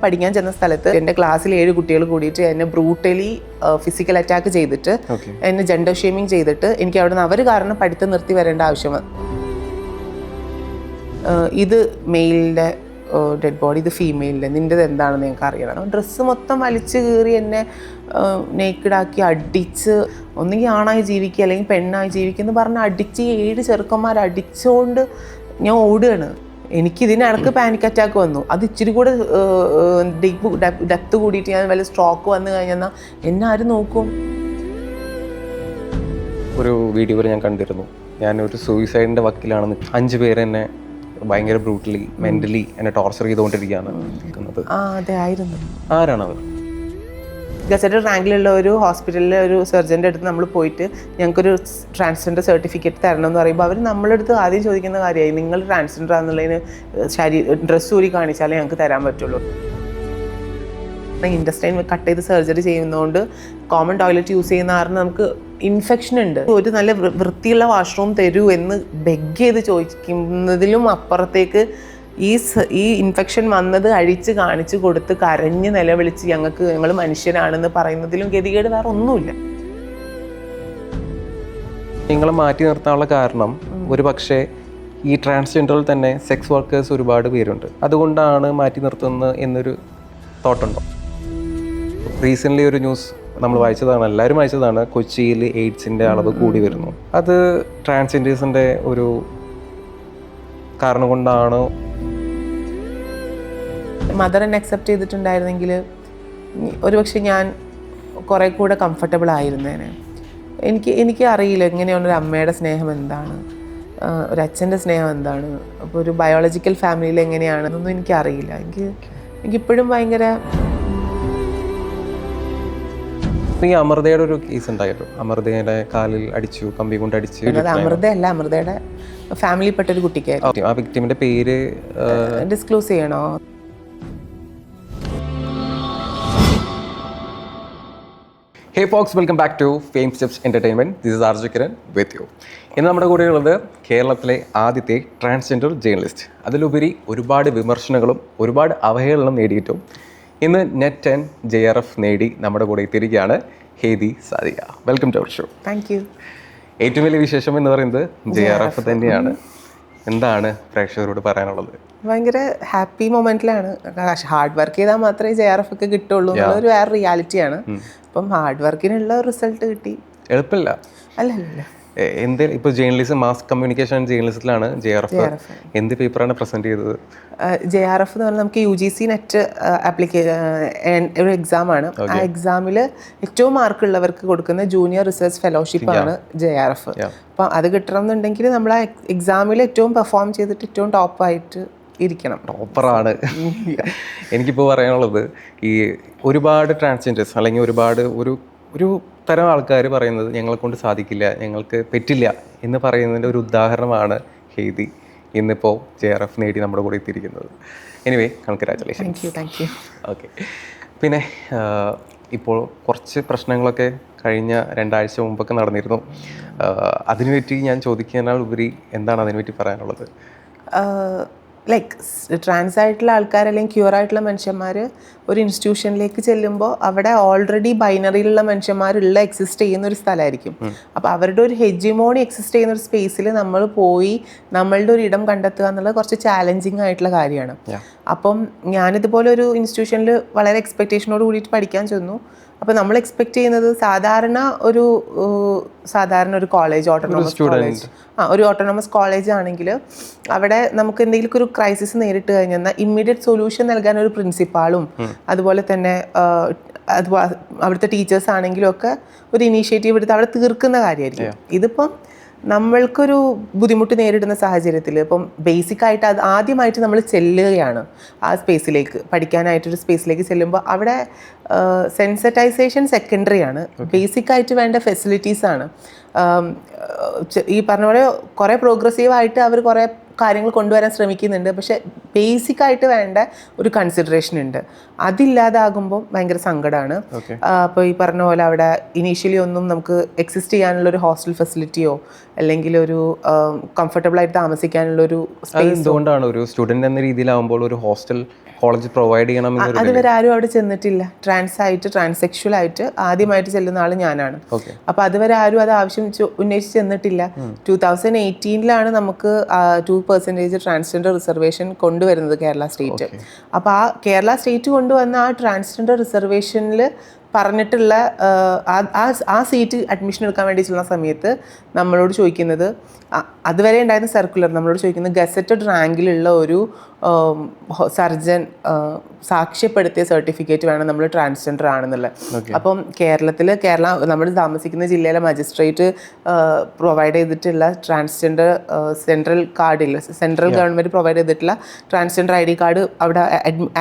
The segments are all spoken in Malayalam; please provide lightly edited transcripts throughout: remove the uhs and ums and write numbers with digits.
പഠിക്കാൻ ചെന്ന സ്ഥലത്ത് എൻ്റെ ക്ലാസ്സിൽ 7 കുട്ടികൾ കൂടിയിട്ട് എന്നെ ബ്രൂട്ടലി ഫിസിക്കൽ അറ്റാക്ക് ചെയ്തിട്ട് എന്നെ ജെൻഡർ ഷേമിങ് ചെയ്തിട്ട് എനിക്ക് അവിടെ നിന്ന് അവർ കാരണം പഠിത്തം നിർത്തി വരേണ്ട ആവശ്യം വന്നു. ഇത് മെയിലിൻ്റെ ഡെഡ് ബോഡി, ഇത് ഫീമെയിലിൻ്റെ, നിൻ്റെത് എന്താണെന്ന് ഞങ്ങൾക്ക് അറിയണം. ഡ്രസ്സ് മൊത്തം വലിച്ചു കീറി എന്നെ നേക്കിഡാക്കി അടിച്ച്, ഒന്നുകിൽ ആണായി ജീവിക്കുക അല്ലെങ്കിൽ പെണ്ണായി ജീവിക്കുക എന്ന് പറഞ്ഞ് അടിച്ച് 7 ചെറുക്കന്മാർ അടിച്ചുകൊണ്ട് ഞാൻ ഓടുകയാണ്. എനിക്കിതിനിടക്ക് പാനിക് അറ്റാക്ക് വന്നു. അത് ഇച്ചിരി കൂടെ ഡെപ്ത് കൂടിയിട്ട് ഞാൻ വല്ല സ്ട്രോക്ക് വന്നു കഴിഞ്ഞാൽ എന്നെ ആരും നോക്കും. ഒരു വീഡിയോയിൽ ഞാൻ കണ്ടിരുന്നു, ഞാനൊരു സൂയിസൈഡിൻ്റെ വക്കിലാണെന്ന് 5 പേര് എന്നെ ഭയങ്കര ബ്രൂട്ടലി മെൻ്റലി എന്നെ ടോർച്ചർ ചെയ്തുകൊണ്ടിരിക്കുകയാണ് നിൽക്കുന്നത്. അതെ, ആയിരുന്നു. ആരാണവർ? ഗസറ്റഡ് റാങ്കിലുള്ള ഒരു ഹോസ്പിറ്റലിലെ ഒരു സർജൻ്റെ അടുത്ത് നമ്മൾ പോയിട്ട് ഞങ്ങൾക്കൊരു ട്രാൻസ്ജെൻഡർ സർട്ടിഫിക്കറ്റ് തരണം എന്ന് പറയുമ്പോൾ അവർ നമ്മളടുത്ത് ആദ്യം ചോദിക്കുന്ന കാര്യമായി, നിങ്ങൾ ട്രാൻസ്ജെൻഡർ ആണെന്നുള്ളതിന് ഡ്രസ്സ് ഊരി കാണിച്ചാലേ ഞങ്ങൾക്ക് തരാൻ പറ്റുള്ളൂ. ഇൻഡസ്ട്രൈൻ കട്ട് ചെയ്ത് സർജറി ചെയ്യുന്നതുകൊണ്ട് കോമൺ ടോയ്ലറ്റ് യൂസ് ചെയ്യുന്ന കാരണം നമുക്ക് ഇൻഫെക്ഷൻ ഉണ്ട്. ഒരു നല്ല വൃത്തിയുള്ള വാഷ്റൂം തരൂ എന്ന് ബെഗ് ചെയ്ത് ചോദിക്കുന്നതിലും അപ്പുറത്തേക്ക് ഈ ഇൻഫെക്ഷൻ വന്നത് അഴിച്ച് കാണിച്ചു കൊടുത്ത് കരഞ്ഞ് നിലവിളിച്ച് ഞങ്ങൾ മനുഷ്യരാണെന്ന് പറയുന്നതിലും ഗതികേട് വേറെ ഒന്നുമില്ല. നിങ്ങളെ മാറ്റി നിർത്താനുള്ള കാരണം ഒരു പക്ഷേ ഈ ട്രാൻസ്ജെൻഡറിൽ തന്നെ സെക്സ് വർക്കേഴ്സ് ഒരുപാട് പേരുണ്ട്, അതുകൊണ്ടാണ് മാറ്റി നിർത്തുന്നത് എന്നൊരു തോട്ടുണ്ടോ? റീസെൻ്റ്ലി ഒരു ന്യൂസ് നമ്മൾ വായിച്ചതാണ്, എല്ലാവരും വായിച്ചതാണ്, കൊച്ചിയിൽ എയ്ഡ്സിൻ്റെ അളവ് കൂടി വരുന്നു. അത് ട്രാൻസ്ജെൻഡേഴ്സിൻ്റെ ഒരു കാരണം കൊണ്ടാണോ? മദർ എന്നെ അക്സെപ്റ്റ് ചെയ്തിട്ടുണ്ടായിരുന്നെങ്കിൽ ഒരുപക്ഷെ ഞാൻ കുറേ കൂടെ കംഫർട്ടബിൾ ആയിരുന്നേനെ. എനിക്ക് അറിയില്ല എങ്ങനെയാണ് ഒരു അമ്മയുടെ സ്നേഹം എന്താണ്, ഒരു അച്ഛൻ്റെ സ്നേഹം എന്താണ്, അപ്പോൾ ഒരു ബയോളജിക്കൽ ഫാമിലിയിൽ എങ്ങനെയാണെന്നൊന്നും എനിക്കറിയില്ല. എനിക്കിപ്പോഴും ഭയങ്കര... ഈ അമൃതയുടെ ഒരു കേസ് ഉണ്ടായിരുന്നു, അമൃതയുടെ കാലിൽ അടിച്ചു, കമ്പി കൊണ്ട് അടിച്ചു. അമൃതയല്ല, അമൃതയുടെ ഫാമിലിപ്പെട്ടൊരു കുട്ടിക്കായിരുന്നു. ആ വിക്ടിമിന്റെ പേര് ഡിസ്ക്ലോസ് ചെയ്യണോ? Hey folks, welcome back to fame steps entertainment. This is Arju Kiran with you. ഇന്ന് നമ്മുടെ കൂടെയുള്ളത് കേരളത്തിലെ ആദ്യത്തെ ട്രാൻസ്ജെൻഡർ ജേർണലിസ്റ്റ്. അതിലുപരി ഒരുപാട് വിമർശനങ്ങളും ഒരുപാട് അവഹേളനം നേടിയിട്ടും ഇന്ന് നെറ്റ് ആൻഡ് JRF നേടി നമ്മുടെ കൂടെ എത്തിയിരിക്കുകയാണ് Hedi Sadika. Welcome to our show. Thank you. ഏറ്റവും വലിയ വിശേഷം എന്ന് പറയുന്നത് JRF തന്നെയാണ്. എന്താണ് പ്രേക്ഷകരോട് പറയാനുള്ളത്? ഭയങ്കര ഹാപ്പി മൊമെന്റിലാണ്. ഹാർഡ് വർക്ക് ചെയ്താൽ മാത്രമേ JRF ഒക്കെ കിട്ടുള്ളൂ എന്നുള്ളൊരു വേറെ റിയാലിറ്റിയാണ്. അപ്പം ഹാർഡ് വർക്കിനുള്ള റിസൾട്ട് കിട്ടി. എളുപ്പമില്ല. അല്ല എന്തേലും ഇപ്പോൾ ജേർണലിസം, മാസ് കമ്മ്യൂണിക്കേഷൻ ജേർണലിസത്തിലാണ് JRF. എന്ത് പേപ്പറാണ് പ്രസന്റ് ചെയ്തത്? JRF എന്ന് പറഞ്ഞാൽ നമുക്ക് UGC നെറ്റ് ഒരു എക്സാമാണ്. ആ എക്സാമിൽ ഏറ്റവും മാർക്കുള്ളവർക്ക് കൊടുക്കുന്ന ജൂനിയർ റിസർച്ച് ഫെലോഷിപ്പാണ് JRF. അപ്പം അത് കിട്ടണം എന്നുണ്ടെങ്കിൽ നമ്മൾ ആ എക്സാമിൽ ഏറ്റവും പെർഫോം ചെയ്തിട്ട് ഏറ്റവും ടോപ്പായിട്ട് ഇരിക്കണം. ടോപ്പറാണ്. എനിക്കിപ്പോൾ പറയാനുള്ളത്, ഈ ഒരുപാട് ട്രാൻസ്ജെൻഡേഴ്സ് അല്ലെങ്കിൽ ഒരുപാട് ഒരു തരം ആൾക്കാർ പറയുന്നത് ഞങ്ങളെ കൊണ്ട് സാധിക്കില്ല, ഞങ്ങൾക്ക് പറ്റില്ല എന്ന് പറയുന്നതിൻ്റെ ഒരു ഉദാഹരണമാണ് ഹേദി ഇന്നിപ്പോൾ JRF നേടി നമ്മുടെ കൂടെ എത്തിയിരിക്കുന്നത്. Anyway, congratulation. Thank you. Okay. പിന്നെ ഇപ്പോൾ കുറച്ച് പ്രശ്നങ്ങളൊക്കെ കഴിഞ്ഞ 2 ആഴ്ച മുമ്പൊക്കെ നടന്നിരുന്നു. അതിനുപറ്റി ഞാൻ ചോദിക്കാനുപരി എന്താണ് അതിനുപറ്റി പറയാനുള്ളത്? ലൈക്ക് ട്രാൻസ് ആയിട്ടുള്ള ആൾക്കാർ അല്ലെങ്കിൽ ക്യൂർ ആയിട്ടുള്ള മനുഷ്യന്മാർ ഒരു ഇൻസ്റ്റിറ്റ്യൂഷനിലേക്ക് ചെല്ലുമ്പോൾ അവിടെ ഓൾറെഡി ബൈനറിയിലുള്ള മനുഷ്യന്മാരുള്ള എക്സിസ്റ്റ് ചെയ്യുന്ന ഒരു സ്ഥലമായിരിക്കും. അപ്പോൾ അവരുടെ ഒരു ഹെജിമോണി എക്സിസ്റ്റ് ചെയ്യുന്ന ഒരു സ്പേസിൽ നമ്മൾ പോയി നമ്മളുടെ ഒരു ഇടം കണ്ടെത്തുക എന്നുള്ളത് കുറച്ച് ചാലഞ്ചിങ് ആയിട്ടുള്ള കാര്യമാണ്. അപ്പം ഞാനിതുപോലെ ഒരു ഇൻസ്റ്റിറ്റ്യൂഷനിൽ വളരെ എക്സ്പെക്റ്റേഷനോട് കൂടിയിട്ട് പഠിക്കാൻ ചെന്നു. അപ്പോൾ നമ്മൾ എക്സ്പെക്ട് ചെയ്യുന്നത് സാധാരണ ഒരു കോളേജ്, ഒരു ഓട്ടോണമസ് കോളേജ് ആണെങ്കിൽ അവിടെ നമുക്ക് എന്തെങ്കിലും ഒരു ക്രൈസിസ് നേരിട്ട് കഴിഞ്ഞാൽ ഇമ്മീഡിയറ്റ് സൊല്യൂഷൻ നൽകാൻ ഒരു പ്രിൻസിപ്പാളും അതുപോലെ തന്നെ അവിടുത്തെ ടീച്ചേഴ്സ് ആണെങ്കിലും ഒക്കെ ഒരു ഇനീഷ്യേറ്റീവ് എടുത്ത് അവിടെ തീർക്കുന്ന കാര്യമായിരിക്കും. ഇതിപ്പം നമ്മൾക്കൊരു ബുദ്ധിമുട്ട് നേരിടുന്ന സാഹചര്യത്തിൽ ഇപ്പം ബേസിക്കായിട്ട് അത് ആദ്യമായിട്ട് നമ്മൾ ചെല്ലുകയാണ് ആ സ്പേസിലേക്ക്, പഠിക്കാനായിട്ടൊരു സ്പേസിലേക്ക് ചെല്ലുമ്പോൾ അവിടെ സെൻസിറ്റൈസേഷൻ സെക്കൻഡറി ആണ്. ബേസിക്കായിട്ട് വേണ്ട ഫെസിലിറ്റീസാണ്. ഈ പറഞ്ഞ പോലെ കുറേ പ്രോഗ്രസീവായിട്ട് അവർ കുറേ കാര്യങ്ങൾ കൊണ്ടുവരാൻ ശ്രമിക്കുന്നുണ്ട്. പക്ഷെ ബേസിക്കായിട്ട് വേണ്ട ഒരു കൺസിഡറേഷൻ ഉണ്ട്. അതില്ലാതാകുമ്പോൾ ഭയങ്കര സങ്കടമാണ്. അപ്പോൾ ഈ പറഞ്ഞ പോലെ അവിടെ ഇനീഷ്യലി ഒന്നും നമുക്ക് എക്സിസ്റ്റ് ചെയ്യാനുള്ള ഒരു ഹോസ്റ്റൽ ഫെസിലിറ്റിയോ അല്ലെങ്കിൽ ഒരു കംഫർട്ടബിൾ ആയിട്ട് താമസിക്കാനുള്ള ഒരു സ്പേസ്. എന്തുകൊണ്ടാണ് ഒരു സ്റ്റുഡൻറ് എന്ന രീതിയിലാവുമ്പോൾ ഒരു ഹോസ്റ്റൽ കോളേജ് പ്രൊവൈഡ് ചെയ്യണം എന്നൊരു അതുവരെ ആരും അവിടെ ചെന്നിട്ടില്ല. ട്രാൻസെക്ഷൽ ആയിട്ട് ആദ്യമായിട്ട് ചെല്ലുന്ന ആൾ ഞാനാണ്. അപ്പോൾ അതുവരെ ആരും അത് ആവശ്യം ഉന്നയിച്ച് ചെന്നിട്ടില്ല. 2018 നമുക്ക് 2% ട്രാൻസ്ജെൻഡർ റിസർവേഷൻ കൊണ്ടുവരുന്നത് കേരള സ്റ്റേറ്റ്. അപ്പോൾ ആ കേരള സ്റ്റേറ്റ് കൊണ്ടുവന്ന ആ ട്രാൻസ്ജെൻഡർ റിസർവേഷനിൽ പറഞ്ഞിട്ടുള്ള ആ സീറ്റ് അഡ്മിഷൻ എടുക്കാൻ വേണ്ടി ചെല്ലുന്ന സമയത്ത് നമ്മളോട് ചോദിക്കുന്നത്, അതുവരെ ഉണ്ടായിരുന്ന സർക്കുലർ നമ്മളോട് ചോദിക്കുന്നത് ഗസറ്റഡ് റാങ്കിലുള്ള ഒരു സർജൻ സാക്ഷ്യപ്പെടുത്തിയ സർട്ടിഫിക്കറ്റ് വേണം നമ്മൾ ട്രാൻസ്ജെൻഡർ ആണെന്നുള്ളത്. അപ്പം കേരള നമ്മൾ താമസിക്കുന്ന ജില്ലയിലെ മജിസ്ട്രേറ്റ് പ്രൊവൈഡ് ചെയ്തിട്ടുള്ള ട്രാൻസ്ജെൻഡർ സെൻട്രൽ ഗവൺമെൻറ് പ്രൊവൈഡ് ചെയ്തിട്ടുള്ള ട്രാൻസ്ജെൻഡർ ID കാർഡ് അവിടെ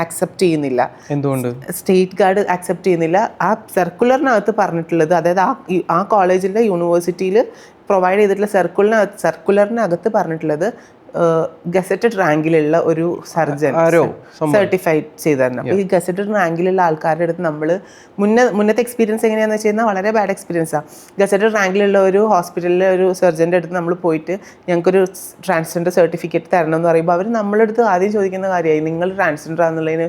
ആക്സെപ്റ്റ് ചെയ്യുന്നില്ല. എന്തുകൊണ്ട്? സ്റ്റേറ്റ് കാർഡ് ആക്സെപ്റ്റ് ചെയ്യുന്നില്ല. ആ സർക്കുലറിനകത്ത് പറഞ്ഞിട്ടുള്ളത്, അതായത് ആ കോളേജിലെ യൂണിവേഴ്സിറ്റിയിൽ പ്രൊവൈഡ് ചെയ്തിട്ടുള്ള സർക്കുലറിനകത്ത് പറഞ്ഞിട്ടുള്ളത് ഗസറ്റഡ് റാങ്കിലുള്ള ഒരു സർജൻ സർട്ടിഫൈഡ് ചെയ്ത് തരണം. അപ്പോൾ ഈ ഗസറ്റഡ് റാങ്കിലുള്ള ആൾക്കാരുടെ അടുത്ത് നമ്മൾ മുന്നത്തെ എക്സ്പീരിയൻസ് എങ്ങനെയാണെന്ന് വെച്ച് കഴിഞ്ഞാൽ വളരെ ബാഡ് എക്സ്പീരിയൻസാണ്. ഗസറ്റഡ് റാങ്കിലുള്ള ഒരു ഹോസ്പിറ്റലിലെ ഒരു സർജൻ്റെ അടുത്ത് നമ്മൾ പോയിട്ട് ഞങ്ങൾക്കൊരു ട്രാൻസ്ജെൻഡർ സർട്ടിഫിക്കറ്റ് തരണം എന്ന് പറയുമ്പോൾ അവർ നമ്മളെ അടുത്ത് ആദ്യം ചോദിക്കുന്ന കാര്യമായി, നിങ്ങൾ ട്രാൻസ്ജെൻഡർ ആണെന്നുള്ളതിന്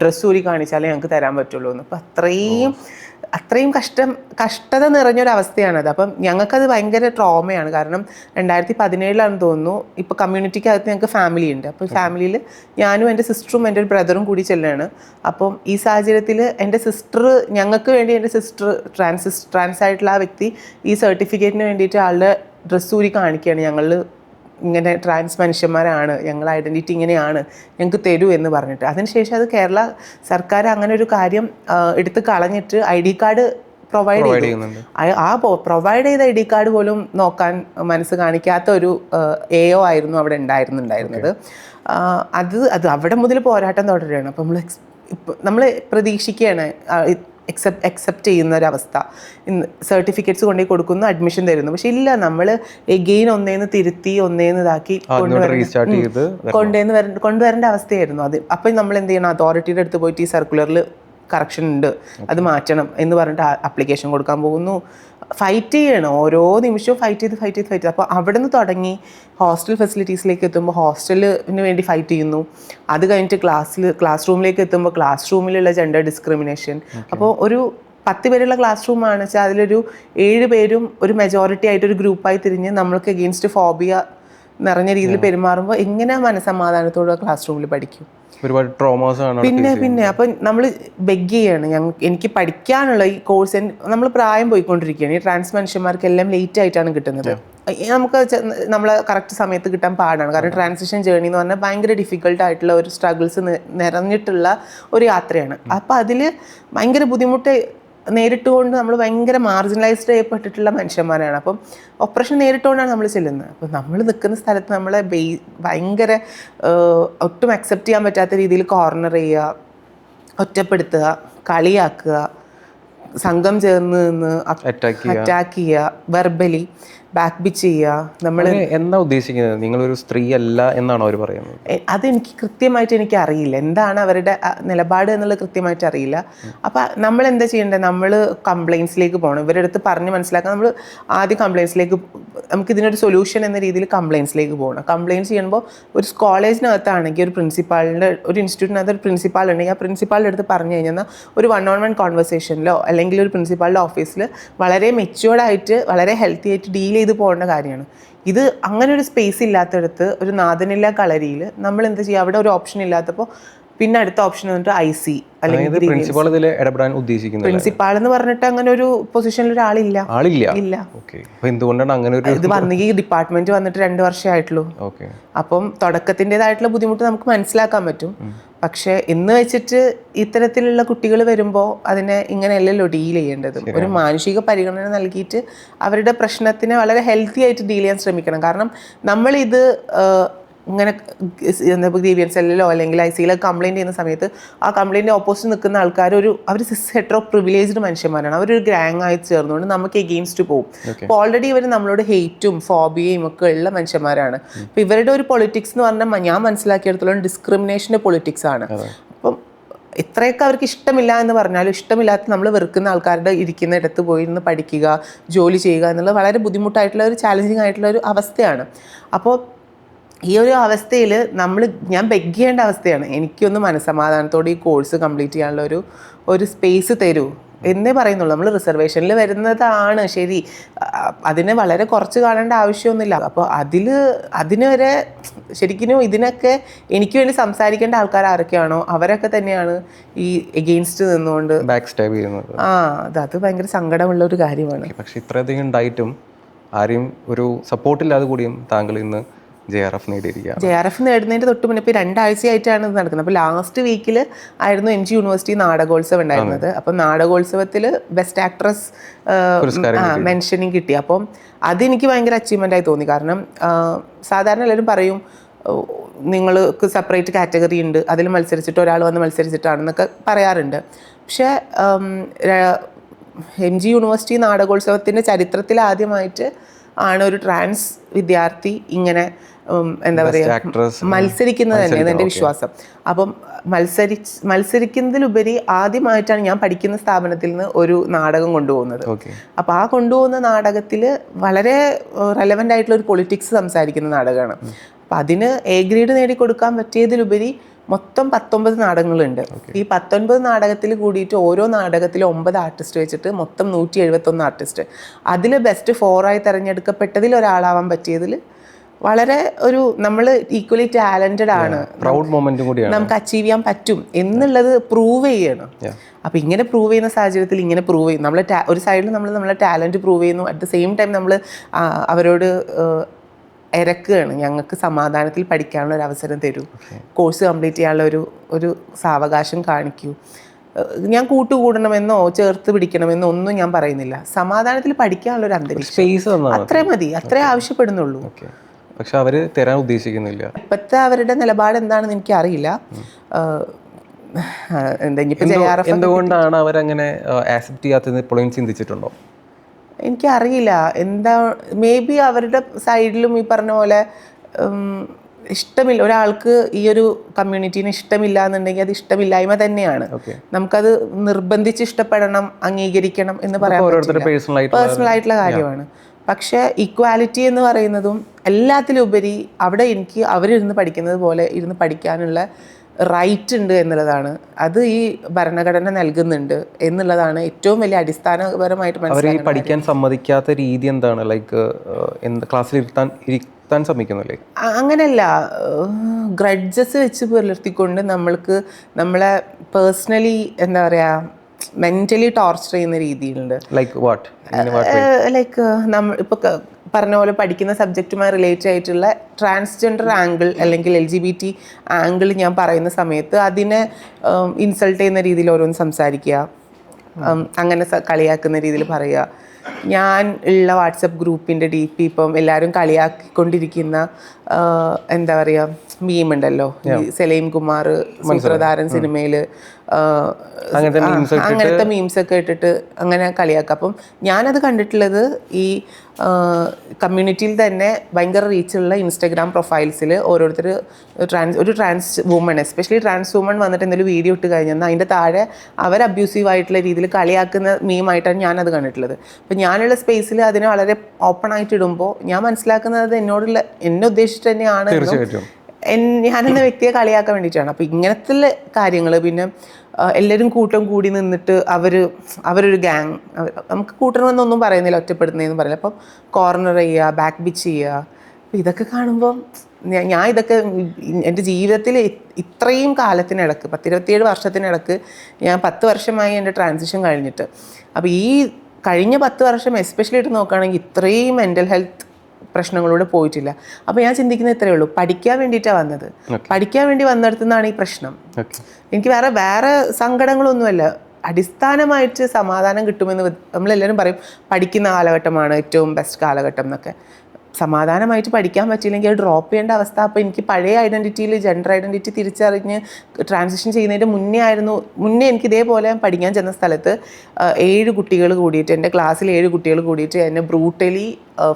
ഡ്രസ്സ് ഊരി കാണിച്ചാലേ ഞങ്ങൾക്ക് തരാൻ പറ്റുള്ളൂ എന്ന്. അപ്പോൾ അത്രയും കഷ്ടത നിറഞ്ഞൊരവസ്ഥയാണത്. അപ്പം ഞങ്ങൾക്കത് ഭയങ്കര ട്രോമയാണ്. കാരണം 2017 തോന്നുന്നു, ഇപ്പോൾ കമ്മ്യൂണിറ്റിക്കകത്ത് ഞങ്ങൾക്ക് ഫാമിലി ഉണ്ട്. അപ്പോൾ ഫാമിലിയിൽ ഞാനും എൻ്റെ സിസ്റ്ററും എൻ്റെ ഒരു ബ്രദറും കൂടി ചെല്ലുകയാണ്. അപ്പം ഈ സാഹചര്യത്തിൽ എൻ്റെ സിസ്റ്റർ, ഞങ്ങൾക്ക് വേണ്ടി എൻ്റെ സിസ്റ്റർ ട്രാൻസ് ആയിട്ടുള്ള ആ വ്യക്തി ഈ സർട്ടിഫിക്കറ്റിന് വേണ്ടിയിട്ട് ആളുടെ ഡ്രസ്സ് ഊരി കാണിക്കുകയാണ്, ഞങ്ങൾ ഇങ്ങനെ ട്രാൻസ് മനുഷ്യന്മാരാണ്, ഞങ്ങളുടെ ഐഡൻറ്റിറ്റി ഇങ്ങനെയാണ്, ഞങ്ങൾക്ക് തരൂ എന്ന് പറഞ്ഞിട്ട്. അതിനുശേഷം അത് കേരള സർക്കാർ അങ്ങനെ ഒരു കാര്യം എടുത്ത് കളഞ്ഞിട്ട് ID കാർഡ് പ്രൊവൈഡ് ചെയ്യുന്നുണ്ട്. ആ പ്രൊവൈഡ് ചെയ്ത ID കാർഡ് പോലും നോക്കാൻ മനസ്സ് കാണിക്കാത്ത ഒരു AO ആയിരുന്നു അവിടെ ഉണ്ടായിരുന്നത്. അത് അവിടെ മുതൽ പോരാട്ടം തുടരുകയാണ്. അപ്പം നമ്മൾ പ്രതീക്ഷിക്കുകയാണ് അക്സെപ്റ്റ് ചെയ്യുന്ന ഒരവസ്ഥ. സർട്ടിഫിക്കറ്റ്സ് കൊണ്ടുപോയി കൊടുക്കുന്നു, അഡ്മിഷൻ തരുന്നു. പക്ഷെ ഇല്ല, നമ്മൾ എഗെയിൻ ഒന്നേന്ന് തിരുത്തി ഒന്നേന്ന് ഇതാക്കി കൊണ്ടുവരേണ്ട അവസ്ഥയായിരുന്നു അത്. അപ്പം നമ്മൾ എന്ത് ചെയ്യണം, അതോറിറ്റിയുടെ അടുത്ത് പോയിട്ട് ഈ സർക്കുലറിൽ കറക്ഷൻ ഉണ്ട്, അത് മാറ്റണം എന്ന് പറഞ്ഞിട്ട് ആപ്ലിക്കേഷൻ കൊടുക്കാൻ പോകുന്നു. ഫൈറ്റ് ചെയ്യണം, ഓരോ നിമിഷവും ഫൈറ്റ് ചെയ്ത്. അപ്പോൾ അവിടെ നിന്ന് തുടങ്ങി ഹോസ്റ്റൽ ഫെസിലിറ്റീസിലേക്ക് എത്തുമ്പോൾ ഹോസ്റ്റലിന് വേണ്ടി ഫൈറ്റ് ചെയ്യുന്നു. അത് കഴിഞ്ഞിട്ട് ക്ലാസ് റൂമിലേക്ക് എത്തുമ്പോൾ ക്ലാസ് റൂമിലുള്ള ജെൻഡർ ഡിസ്ക്രിമിനേഷൻ. അപ്പോൾ ഒരു 10 പേരുള്ള ക്ലാസ് റൂമാണെന്ന് വെച്ചാൽ അതിലൊരു 7 പേരും ഒരു മെജോറിറ്റി ആയിട്ടൊരു ഗ്രൂപ്പായി തിരിഞ്ഞ് നമ്മൾക്ക് എഗെയിൻസ്റ്റ് ഫോബിയ നിറഞ്ഞ രീതിയിൽ പെരുമാറുമ്പോൾ എങ്ങനെ മനസ്സമാധാനത്തോടെ ക്ലാസ് റൂമിൽ പഠിക്കും? ഒരുപാട് ട്രോമാസ് ആണ്. പിന്നെ അപ്പം നമ്മൾ ബെഗ് ചെയ്യാണ്, എനിക്ക് പഠിക്കാനുള്ള ഈ കോഴ്സ്. നമ്മൾ പ്രായം പോയിക്കൊണ്ടിരിക്കുകയാണ്. ഈ ട്രാൻസ് മനുഷ്യന്മാർക്കെല്ലാം ലേറ്റ് ആയിട്ടാണ് കിട്ടുന്നത്. നമുക്ക് നമ്മളെ കറക്റ്റ് സമയത്ത് കിട്ടാൻ പാടാണ്. കാരണം ട്രാൻസിഷൻ ജേർണി എന്ന് പറഞ്ഞാൽ ഭയങ്കര ഡിഫിക്കൽട്ടായിട്ടുള്ള ഒരു സ്ട്രഗിൾസ് നിറഞ്ഞിട്ടുള്ള ഒരു യാത്രയാണ്. അപ്പോൾ അതിൽ ഭയങ്കര ബുദ്ധിമുട്ട് നേരിട്ടുകൊണ്ട് നമ്മൾ ഭയങ്കര മാർജിനലൈസ്ഡ് ചെയ്യപ്പെട്ടിട്ടുള്ള മനുഷ്യന്മാരാണ്. അപ്പം ഓപ്പറേഷൻ നേരിട്ടുകൊണ്ടാണ് നമ്മൾ ചെല്ലുന്നത്. അപ്പം നമ്മൾ നിൽക്കുന്ന സ്ഥലത്ത് നമ്മളെ ഭയങ്കര ഒട്ടും അക്സെപ്റ്റ് ചെയ്യാൻ പറ്റാത്ത രീതിയിൽ കോർണർ ചെയ്യുക, ഒറ്റപ്പെടുത്തുക, കളിയാക്കുക, സംഘം ചേർന്ന് നിന്ന് അറ്റാക്ക് ചെയ്യുക, വെർബലി ബാക്ക് ബിച്ച് ചെയ്യുക. നമ്മൾ എന്താ ഉദ്ദേശിക്കുന്നത്? നിങ്ങളൊരു സ്ത്രീ അല്ല എന്നാണോ അവർ പറയുന്നത്? അതെനിക്ക് കൃത്യമായിട്ട് എനിക്ക് അറിയില്ല, എന്താണ് അവരുടെ നിലപാട് എന്നുള്ളത് കൃത്യമായിട്ട് അറിയില്ല. അപ്പം നമ്മൾ എന്താ ചെയ്യേണ്ടത്? നമ്മൾ കംപ്ലയിൻസിലേക്ക് പോകണം. ഇവരുടെ അടുത്ത് പറഞ്ഞ് മനസ്സിലാക്കാൻ നമ്മൾ ആദ്യം കംപ്ലയിൻസിലേക്ക്, നമുക്ക് ഇതിനൊരു സൊല്യൂഷൻ എന്ന രീതിയിൽ കംപ്ലയിൻസിലേക്ക് പോകണം. കംപ്ലയിൻസ് ചെയ്യുമ്പോൾ ഒരു കോളേജിനകത്താണെങ്കിൽ ഒരു പ്രിൻസിപ്പാളിൻ്റെ, ഒരു ഇൻസ്റ്റിറ്റ്യൂട്ടിനകത്ത് ഒരു പ്രിൻസിപ്പാൾ ഉണ്ടെങ്കിൽ ആ പ്രിൻസിപ്പാളിൻ്റെ അടുത്ത് പറഞ്ഞു കഴിഞ്ഞാൽ ഒരു 1-on-1 കോൺവെർസേഷനിലോ അല്ലെങ്കിൽ ഒരു പ്രിൻസിപ്പാളിൻ്റെ ഓഫീസിൽ വളരെ മെച്യൂർഡായിട്ട് വളരെ ഹെൽത്തി ആയിട്ട് ഡീൽ ചെയ്ത് പോകേണ്ട കാര്യമാണ്. ഇത് അങ്ങനെ ഒരു സ്പേസ് ഇല്ലാത്തടത്ത്, ഒരു നാഥനില്ല കളരിയിൽ നമ്മൾ എന്താ ചെയ്യുക? അവിടെ ഒരു ഓപ്ഷൻ ഇല്ലാത്തപ്പോൾ പിന്നെ അടുത്ത ഓപ്ഷൻ വന്നിട്ട് IC അല്ലെങ്കിൽ പ്രിൻസിപ്പാൾ എന്ന് പറഞ്ഞിട്ട് അങ്ങനെ ഒരു പൊസിഷനിൽ ഒരാളില്ല. എന്തുകൊണ്ടാണ് അങ്ങനെ ഒരു ഇത് വന്നെങ്കിൽ ഡിപ്പാർട്ട്മെന്റ് വന്നിട്ട് 2 വർഷമായിട്ടുള്ളൂ. അപ്പം തുടക്കത്തിൻ്റെതായിട്ടുള്ള ബുദ്ധിമുട്ട് നമുക്ക് മനസ്സിലാക്കാൻ പറ്റും. പക്ഷെ എന്ന് വെച്ചിട്ട് ഇത്തരത്തിലുള്ള കുട്ടികൾ വരുമ്പോൾ അതിനെ ഇങ്ങനെയല്ലല്ലോ ഡീൽ ചെയ്യേണ്ടത്. ഒരു മാനുഷിക പരിഗണന നൽകിയിട്ട് അവരുടെ പ്രശ്നത്തിനെ വളരെ ഹെൽത്തി ആയിട്ട് ഡീൽ ചെയ്യാൻ ശ്രമിക്കണം. കാരണം നമ്മളിത് ഇങ്ങനെ ഗ്രീവിയൻസ് സെല്ലിലോ അല്ലെങ്കിൽ ICയിലോ കംപ്ലയിൻറ്റ് ചെയ്യുന്ന സമയത്ത് ആ കംപ്ലയിൻറ്റ് ഓപ്പോസിറ്റ് നിൽക്കുന്ന ആൾക്കാർ അവർ ഹെറ്ററോ പ്രിവിലേജ്ഡ് മനുഷ്യന്മാരാണ്. അവരൊരു ഗ്യാങ് ആയി ചേർന്നുകൊണ്ട് നമുക്ക് എഗെയിൻസ്റ്റ് പോകും. അപ്പോൾ ഓൾറെഡി ഇവർ നമ്മളോട് ഹെയ്റ്റും ഫോബിയയും ഒക്കെ ഉള്ള മനുഷ്യന്മാരാണ്. അപ്പോൾ ഇവരുടെ ഒരു പൊളിറ്റിക്സ് എന്ന് പറഞ്ഞാൽ ഞാൻ മനസ്സിലാക്കിയെടുത്തോളം ഡിസ്ക്രിമിനേഷൻ്റെ പൊളിറ്റിക്സ് ആണ്. അപ്പം എത്രയൊക്കെ അവർക്ക് ഇഷ്ടമില്ല എന്ന് പറഞ്ഞാലും ഇഷ്ടമില്ലാത്ത നമ്മൾ വെറുക്കുന്ന ആൾക്കാരുടെ ഇരിക്കുന്ന ഇടത്ത് പോയിരുന്ന് പഠിക്കുക, ജോലി ചെയ്യുക എന്നുള്ളത് വളരെ ബുദ്ധിമുട്ടായിട്ടുള്ള ഒരു ചാലഞ്ചിങ് ആയിട്ടുള്ള ഒരു അവസ്ഥയാണ്. അപ്പോൾ ഈ ഒരു അവസ്ഥയിൽ ഞാൻ ബെഗ് ചെയ്യേണ്ട അവസ്ഥയാണ്. എനിക്കൊന്ന് മനസ്സമാധാനത്തോടെ ഈ കോഴ്സ് കംപ്ലീറ്റ് ചെയ്യാനുള്ള ഒരു സ്പേസ് തരൂ എന്നേ പറയുന്നുള്ളൂ. നമ്മൾ റിസർവേഷനിൽ വരുന്നതാണ് ശരി, അതിന് വളരെ കുറച്ച് കാണേണ്ട ആവശ്യമൊന്നുമില്ല. അപ്പോൾ അതിന് വരെ ശരിക്കും ഇതിനൊക്കെ എനിക്ക് വേണ്ടി സംസാരിക്കേണ്ട ആൾക്കാർ ആരൊക്കെയാണോ അവരൊക്കെ തന്നെയാണ് ഈ എഗെയിൻസ്റ്റ് നിന്നുകൊണ്ട് ബാക്ക് സ്റ്റാബ് ചെയ്യുന്നത്. അത് ഭയങ്കര സങ്കടമുള്ള ഒരു കാര്യമാണ്. പക്ഷെ ഇത്രയധികം ഉണ്ടായിട്ടും ആരെയും ഒരു സപ്പോർട്ടില്ലാതെ കൂടിയും താങ്കൾ ഇന്ന് JRF നേടിയിരിക്കുക. JRF നേടുന്നതിൻ്റെ തൊട്ട് മുന്നേ ഇപ്പോൾ 2 ആഴ്ചയായിട്ടാണ് ഇത് നടക്കുന്നത്. അപ്പോൾ ലാസ്റ്റ് വീക്കിൽ ആയിരുന്നു MG യൂണിവേഴ്സിറ്റി നാടകോത്സവം ഉണ്ടായിരുന്നത്. അപ്പം നാടകോത്സവത്തിൽ ബെസ്റ്റ് ആക്ട്രസ് മെൻഷനിങ് കിട്ടി. അപ്പം അതെനിക്ക് ഭയങ്കര അച്ചീവ്മെൻ്റായി തോന്നി. കാരണം സാധാരണ എല്ലാവരും പറയും നിങ്ങൾക്ക് സെപ്പറേറ്റ് കാറ്റഗറി ഉണ്ട്, അതിൽ മത്സരിച്ചിട്ട് ഒരാൾ വന്ന് മത്സരിച്ചിട്ടാണെന്നൊക്കെ പറയാറുണ്ട്. പക്ഷേ MG യൂണിവേഴ്സിറ്റി നാടകോത്സവത്തിൻ്റെ ചരിത്രത്തിൽ ആദ്യമായിട്ട് ആണ് ഒരു ട്രാൻസ് വിദ്യാർത്ഥി ഇങ്ങനെ എന്താ പറയുക മത്സരിക്കുന്നത് തന്നെയാണ് എൻ്റെ വിശ്വാസം. അപ്പം മത്സരിക്കുന്നതിലുപരി ആദ്യമായിട്ടാണ് ഞാൻ പഠിക്കുന്ന സ്ഥാപനത്തിൽ നിന്ന് ഒരു നാടകം കൊണ്ടുപോകുന്നത്. അപ്പോൾ ആ കൊണ്ടുപോകുന്ന നാടകത്തിൽ വളരെ റെലവൻ്റ് ആയിട്ടുള്ള ഒരു പൊളിറ്റിക്സ് സംസാരിക്കുന്ന നാടകമാണ്. അപ്പം അതിന് A ഗ്രേഡ് നേടിക്കൊടുക്കാൻ പറ്റിയതിലുപരി മൊത്തം 19 നാടകങ്ങളുണ്ട്. ഈ 19 നാടകത്തിൽ കൂടിയിട്ട് ഓരോ നാടകത്തിലും 9 ആർട്ടിസ്റ്റ് വെച്ചിട്ട് മൊത്തം 171 ആർട്ടിസ്റ്റ്. അതിൽ ബെസ്റ്റ് 4 തിരഞ്ഞെടുക്കപ്പെട്ടതിൽ ഒരാളാവാൻ പറ്റിയതിൽ വളരെ നമ്മൾ ഈക്വലി ടാലന്റഡ് ആണ്, പ്രൗഡ് മൊമെന്റ് കൂടിയാണ്, നമുക്ക് അച്ചീവ് ചെയ്യാൻ പറ്റും എന്നുള്ളത് പ്രൂവ് ചെയ്യണം. അപ്പം ഇങ്ങനെ പ്രൂവ് ചെയ്യുന്ന സാഹചര്യത്തിൽ ഇങ്ങനെ പ്രൂവ് ചെയ്യും. ഒരു സൈഡിൽ നമ്മളെ ടാലന്റ് പ്രൂവ് ചെയ്യുന്നു, അറ്റ് ദ സെയിം ടൈം നമ്മൾ അവരോട് ഇറക്കുകയാണ്, ഞങ്ങൾക്ക് സമാധാനത്തിൽ പഠിക്കാനുള്ള ഒരു അവസരം തരൂ, കോഴ്സ് കംപ്ലീറ്റ് ചെയ്യാനുള്ള ഒരു സാവകാശം കാണിക്കൂ. ഞാൻ കൂട്ടുകൂടണമെന്നോ ചേർത്ത് പിടിക്കണമെന്നോ ഒന്നും ഞാൻ പറയുന്നില്ല. സമാധാനത്തിൽ പഠിക്കാനുള്ള ഒരു അന്തരീക്ഷം അത്രേ മതി, അത്രേ ആവശ്യപ്പെടുന്നുള്ളൂ. പക്ഷെ അവർ തരാൻ ഉദ്ദേശിക്കുന്നില്ല. ഇപ്പോഴത്തെ അവരുടെ നിലപാട് എന്താണെന്ന് എനിക്ക് അറിയില്ല. എന്തുകൊണ്ടാണ് അവരങ്ങനെ ആക്സെപ്റ്റ് ചെയ്യാത്തത് ഇപ്പോഴും ചിന്തിച്ചിട്ടുണ്ടോ? എനിക്കറിയില്ല എന്താ, മേ ബി അവരുടെ സൈഡിലും ഈ പറഞ്ഞ പോലെ ഇഷ്ടമില്ല. ഒരാൾക്ക് ഈ ഒരു കമ്മ്യൂണിറ്റീനെ ഇഷ്ടമില്ല എന്നുണ്ടെങ്കിൽ അത് ഇഷ്ടമില്ലായ്മ തന്നെയാണ്. നമുക്കത് നിർബന്ധിച്ച് ഇഷ്ടപ്പെടണം, അംഗീകരിക്കണം എന്ന് പറയാൻ പറ്റില്ല, പേഴ്സണൽ ആയിട്ടുള്ള കാര്യമാണ്. പക്ഷേ ഈക്വാലിറ്റി എന്ന് പറയുന്നതും എല്ലാത്തിലും ഉപരി അവിടെ എനിക്ക് അവരിരുന്ന് പഠിക്കുന്നത് പോലെ ഇരുന്ന് പഠിക്കാനുള്ള റൈറ്റ് ഉണ്ട് എന്നുള്ളതാണ്. അത് ഈ ഭരണഘടന നൽകുന്നുണ്ട് എന്നുള്ളതാണ് ഏറ്റവും വലിയ അടിസ്ഥാനപരമായിട്ട് മനസ്സിലാക്കുന്നത്. പഠിക്കാൻ സമ്മതിക്കാത്ത രീതി എന്താണ്? ലൈക്ക് ക്ലാസ്സിൽ ഇരുത്താൻ സമ്മതിക്കുന്നില്ലേ? അങ്ങനെയല്ല, ഗ്രഡ്ജസ് വെച്ച് പുലർത്തിക്കൊണ്ട് നമ്മളെ പേഴ്സണലി എന്താ പറയുക മെന്റലി ടോർച്ചർ ചെയ്യുന്ന രീതിയിലുണ്ട്. ലൈക്ക് നമ്മൾ ഇപ്പോൾ പറഞ്ഞ പോലെ പഠിക്കുന്ന സബ്ജക്റ്റുമായി റിലേറ്റ് ആയിട്ടുള്ള ട്രാൻസ്ജെൻഡർ ആംഗിൾ അല്ലെങ്കിൽ LGBT ആംഗിൾ ഞാൻ പറയുന്ന സമയത്ത് അതിനെ ഇൻസൾട്ട് ചെയ്യുന്ന രീതിയിൽ ഓരോന്ന് സംസാരിക്കുക, അങ്ങനെ കളിയാക്കുന്ന രീതിയിൽ പറയുക. ഞാൻ ഉള്ള വാട്സപ്പ് ഗ്രൂപ്പിൻ്റെ DP ഇപ്പം എല്ലാവരും കളിയാക്കിക്കൊണ്ടിരിക്കുന്ന എന്താ പറയുക മീമുണ്ടല്ലോ, സലീം കുമാർ സൂത്രധാരൻ സിനിമയിൽ അങ്ങനത്തെ മീംസൊക്കെ ഇട്ടിട്ട് അങ്ങനെ കളിയാക്കുക. അപ്പം ഞാനത് കണ്ടിട്ടുള്ളത് ഈ കമ്മ്യൂണിറ്റിയിൽ തന്നെ ഭയങ്കര റീച്ചുള്ള ഇൻസ്റ്റഗ്രാം പ്രൊഫൈൽസിൽ ഓരോരുത്തർ ഒരു trans woman, especially trans woman വന്നിട്ട് എന്തെങ്കിലും വീഡിയോ ഇട്ട് കഴിഞ്ഞാൽ അതിൻ്റെ താഴെ അവർ അബ്യൂസീവ് ആയിട്ടുള്ള രീതിയിൽ കളിയാക്കുന്ന മീമായിട്ടാണ് ഞാനത് കണ്ടിട്ടുള്ളത്. അപ്പം ഞാനുള്ള സ്പേസിൽ അതിനെ വളരെ ഓപ്പൺ ആയിട്ട് ഇടുമ്പോൾ ഞാൻ മനസ്സിലാക്കുന്നത് എന്നെ ഉദ്ദേശിച്ചിട്ട് തന്നെയാണ്, ഞാനെന്ന വ്യക്തിയെ കളിയാക്കാൻ വേണ്ടിയിട്ടാണ്. അപ്പോൾ ഇങ്ങനത്തെ കാര്യങ്ങൾ പിന്നെ എല്ലാവരും കൂട്ടം കൂടി നിന്നിട്ട് അവരൊരു ഗ്യാങ്, നമുക്ക് കൂട്ടണമെന്നൊന്നും പറയുന്നില്ല, ഒറ്റപ്പെടുന്നതെന്ന് പറയില്ല. അപ്പം കോർണർ ചെയ്യുക, ബാക്ക് ബിച്ച് ചെയ്യുക. അപ്പം ഇതൊക്കെ കാണുമ്പോൾ ഞാൻ ഇതൊക്കെ എൻ്റെ ജീവിതത്തിൽ ഇത്രയും കാലത്തിനിടക്ക് 10-27 വർഷത്തിനിടക്ക് ഞാൻ 10 വർഷമായി എൻ്റെ ട്രാൻസിഷൻ കഴിഞ്ഞിട്ട്. അപ്പോൾ ഈ കഴിഞ്ഞ 10 വർഷം എസ്പെഷ്യലി ഇട്ട് നോക്കുകയാണെങ്കിൽ ഇത്രയും മെൻ്റൽ ഹെൽത്ത് പ്രശ്നങ്ങളിലൂടെ പോയിട്ടില്ല. അപ്പോൾ ഞാൻ ചിന്തിക്കുന്നത് ഇത്രയേ ഉള്ളൂ, പഠിക്കാൻ വേണ്ടിയിട്ടാണ് വന്നത്, പഠിക്കാൻ വേണ്ടി വന്നിടത്തുനിന്നാണ് ഈ പ്രശ്നം. എനിക്ക് വേറെ സങ്കടങ്ങളൊന്നുമല്ല, അടിസ്ഥാനമായിട്ട് സമാധാനം കിട്ടുമെന്ന് നമ്മളെല്ലാവരും പറയും, പഠിക്കുന്ന കാലഘട്ടമാണ് ഏറ്റവും ബെസ്റ്റ് കാലഘട്ടം എന്നൊക്കെ. സമാധാനമായിട്ട് പഠിക്കാൻ പറ്റിയില്ലെങ്കിൽ അത് ഡ്രോപ്പ് ചെയ്യേണ്ട അവസ്ഥ. അപ്പോൾ എനിക്ക് പഴയ ഐഡൻറ്റിറ്റിയിൽ ജെൻഡർ ഐഡൻറ്റിറ്റി തിരിച്ചറിഞ്ഞ് ട്രാൻസിഷൻ ചെയ്യുന്നതിൻ്റെ മുന്നേ എനിക്ക് ഇതേപോലെ പഠിക്കാൻ ചെന്ന സ്ഥലത്ത് 7 കുട്ടികൾ കൂടിയിട്ട്, എൻ്റെ ക്ലാസ്സിൽ 7 കുട്ടികൾ കൂടിയിട്ട് എന്നെ ബ്രൂട്ടലി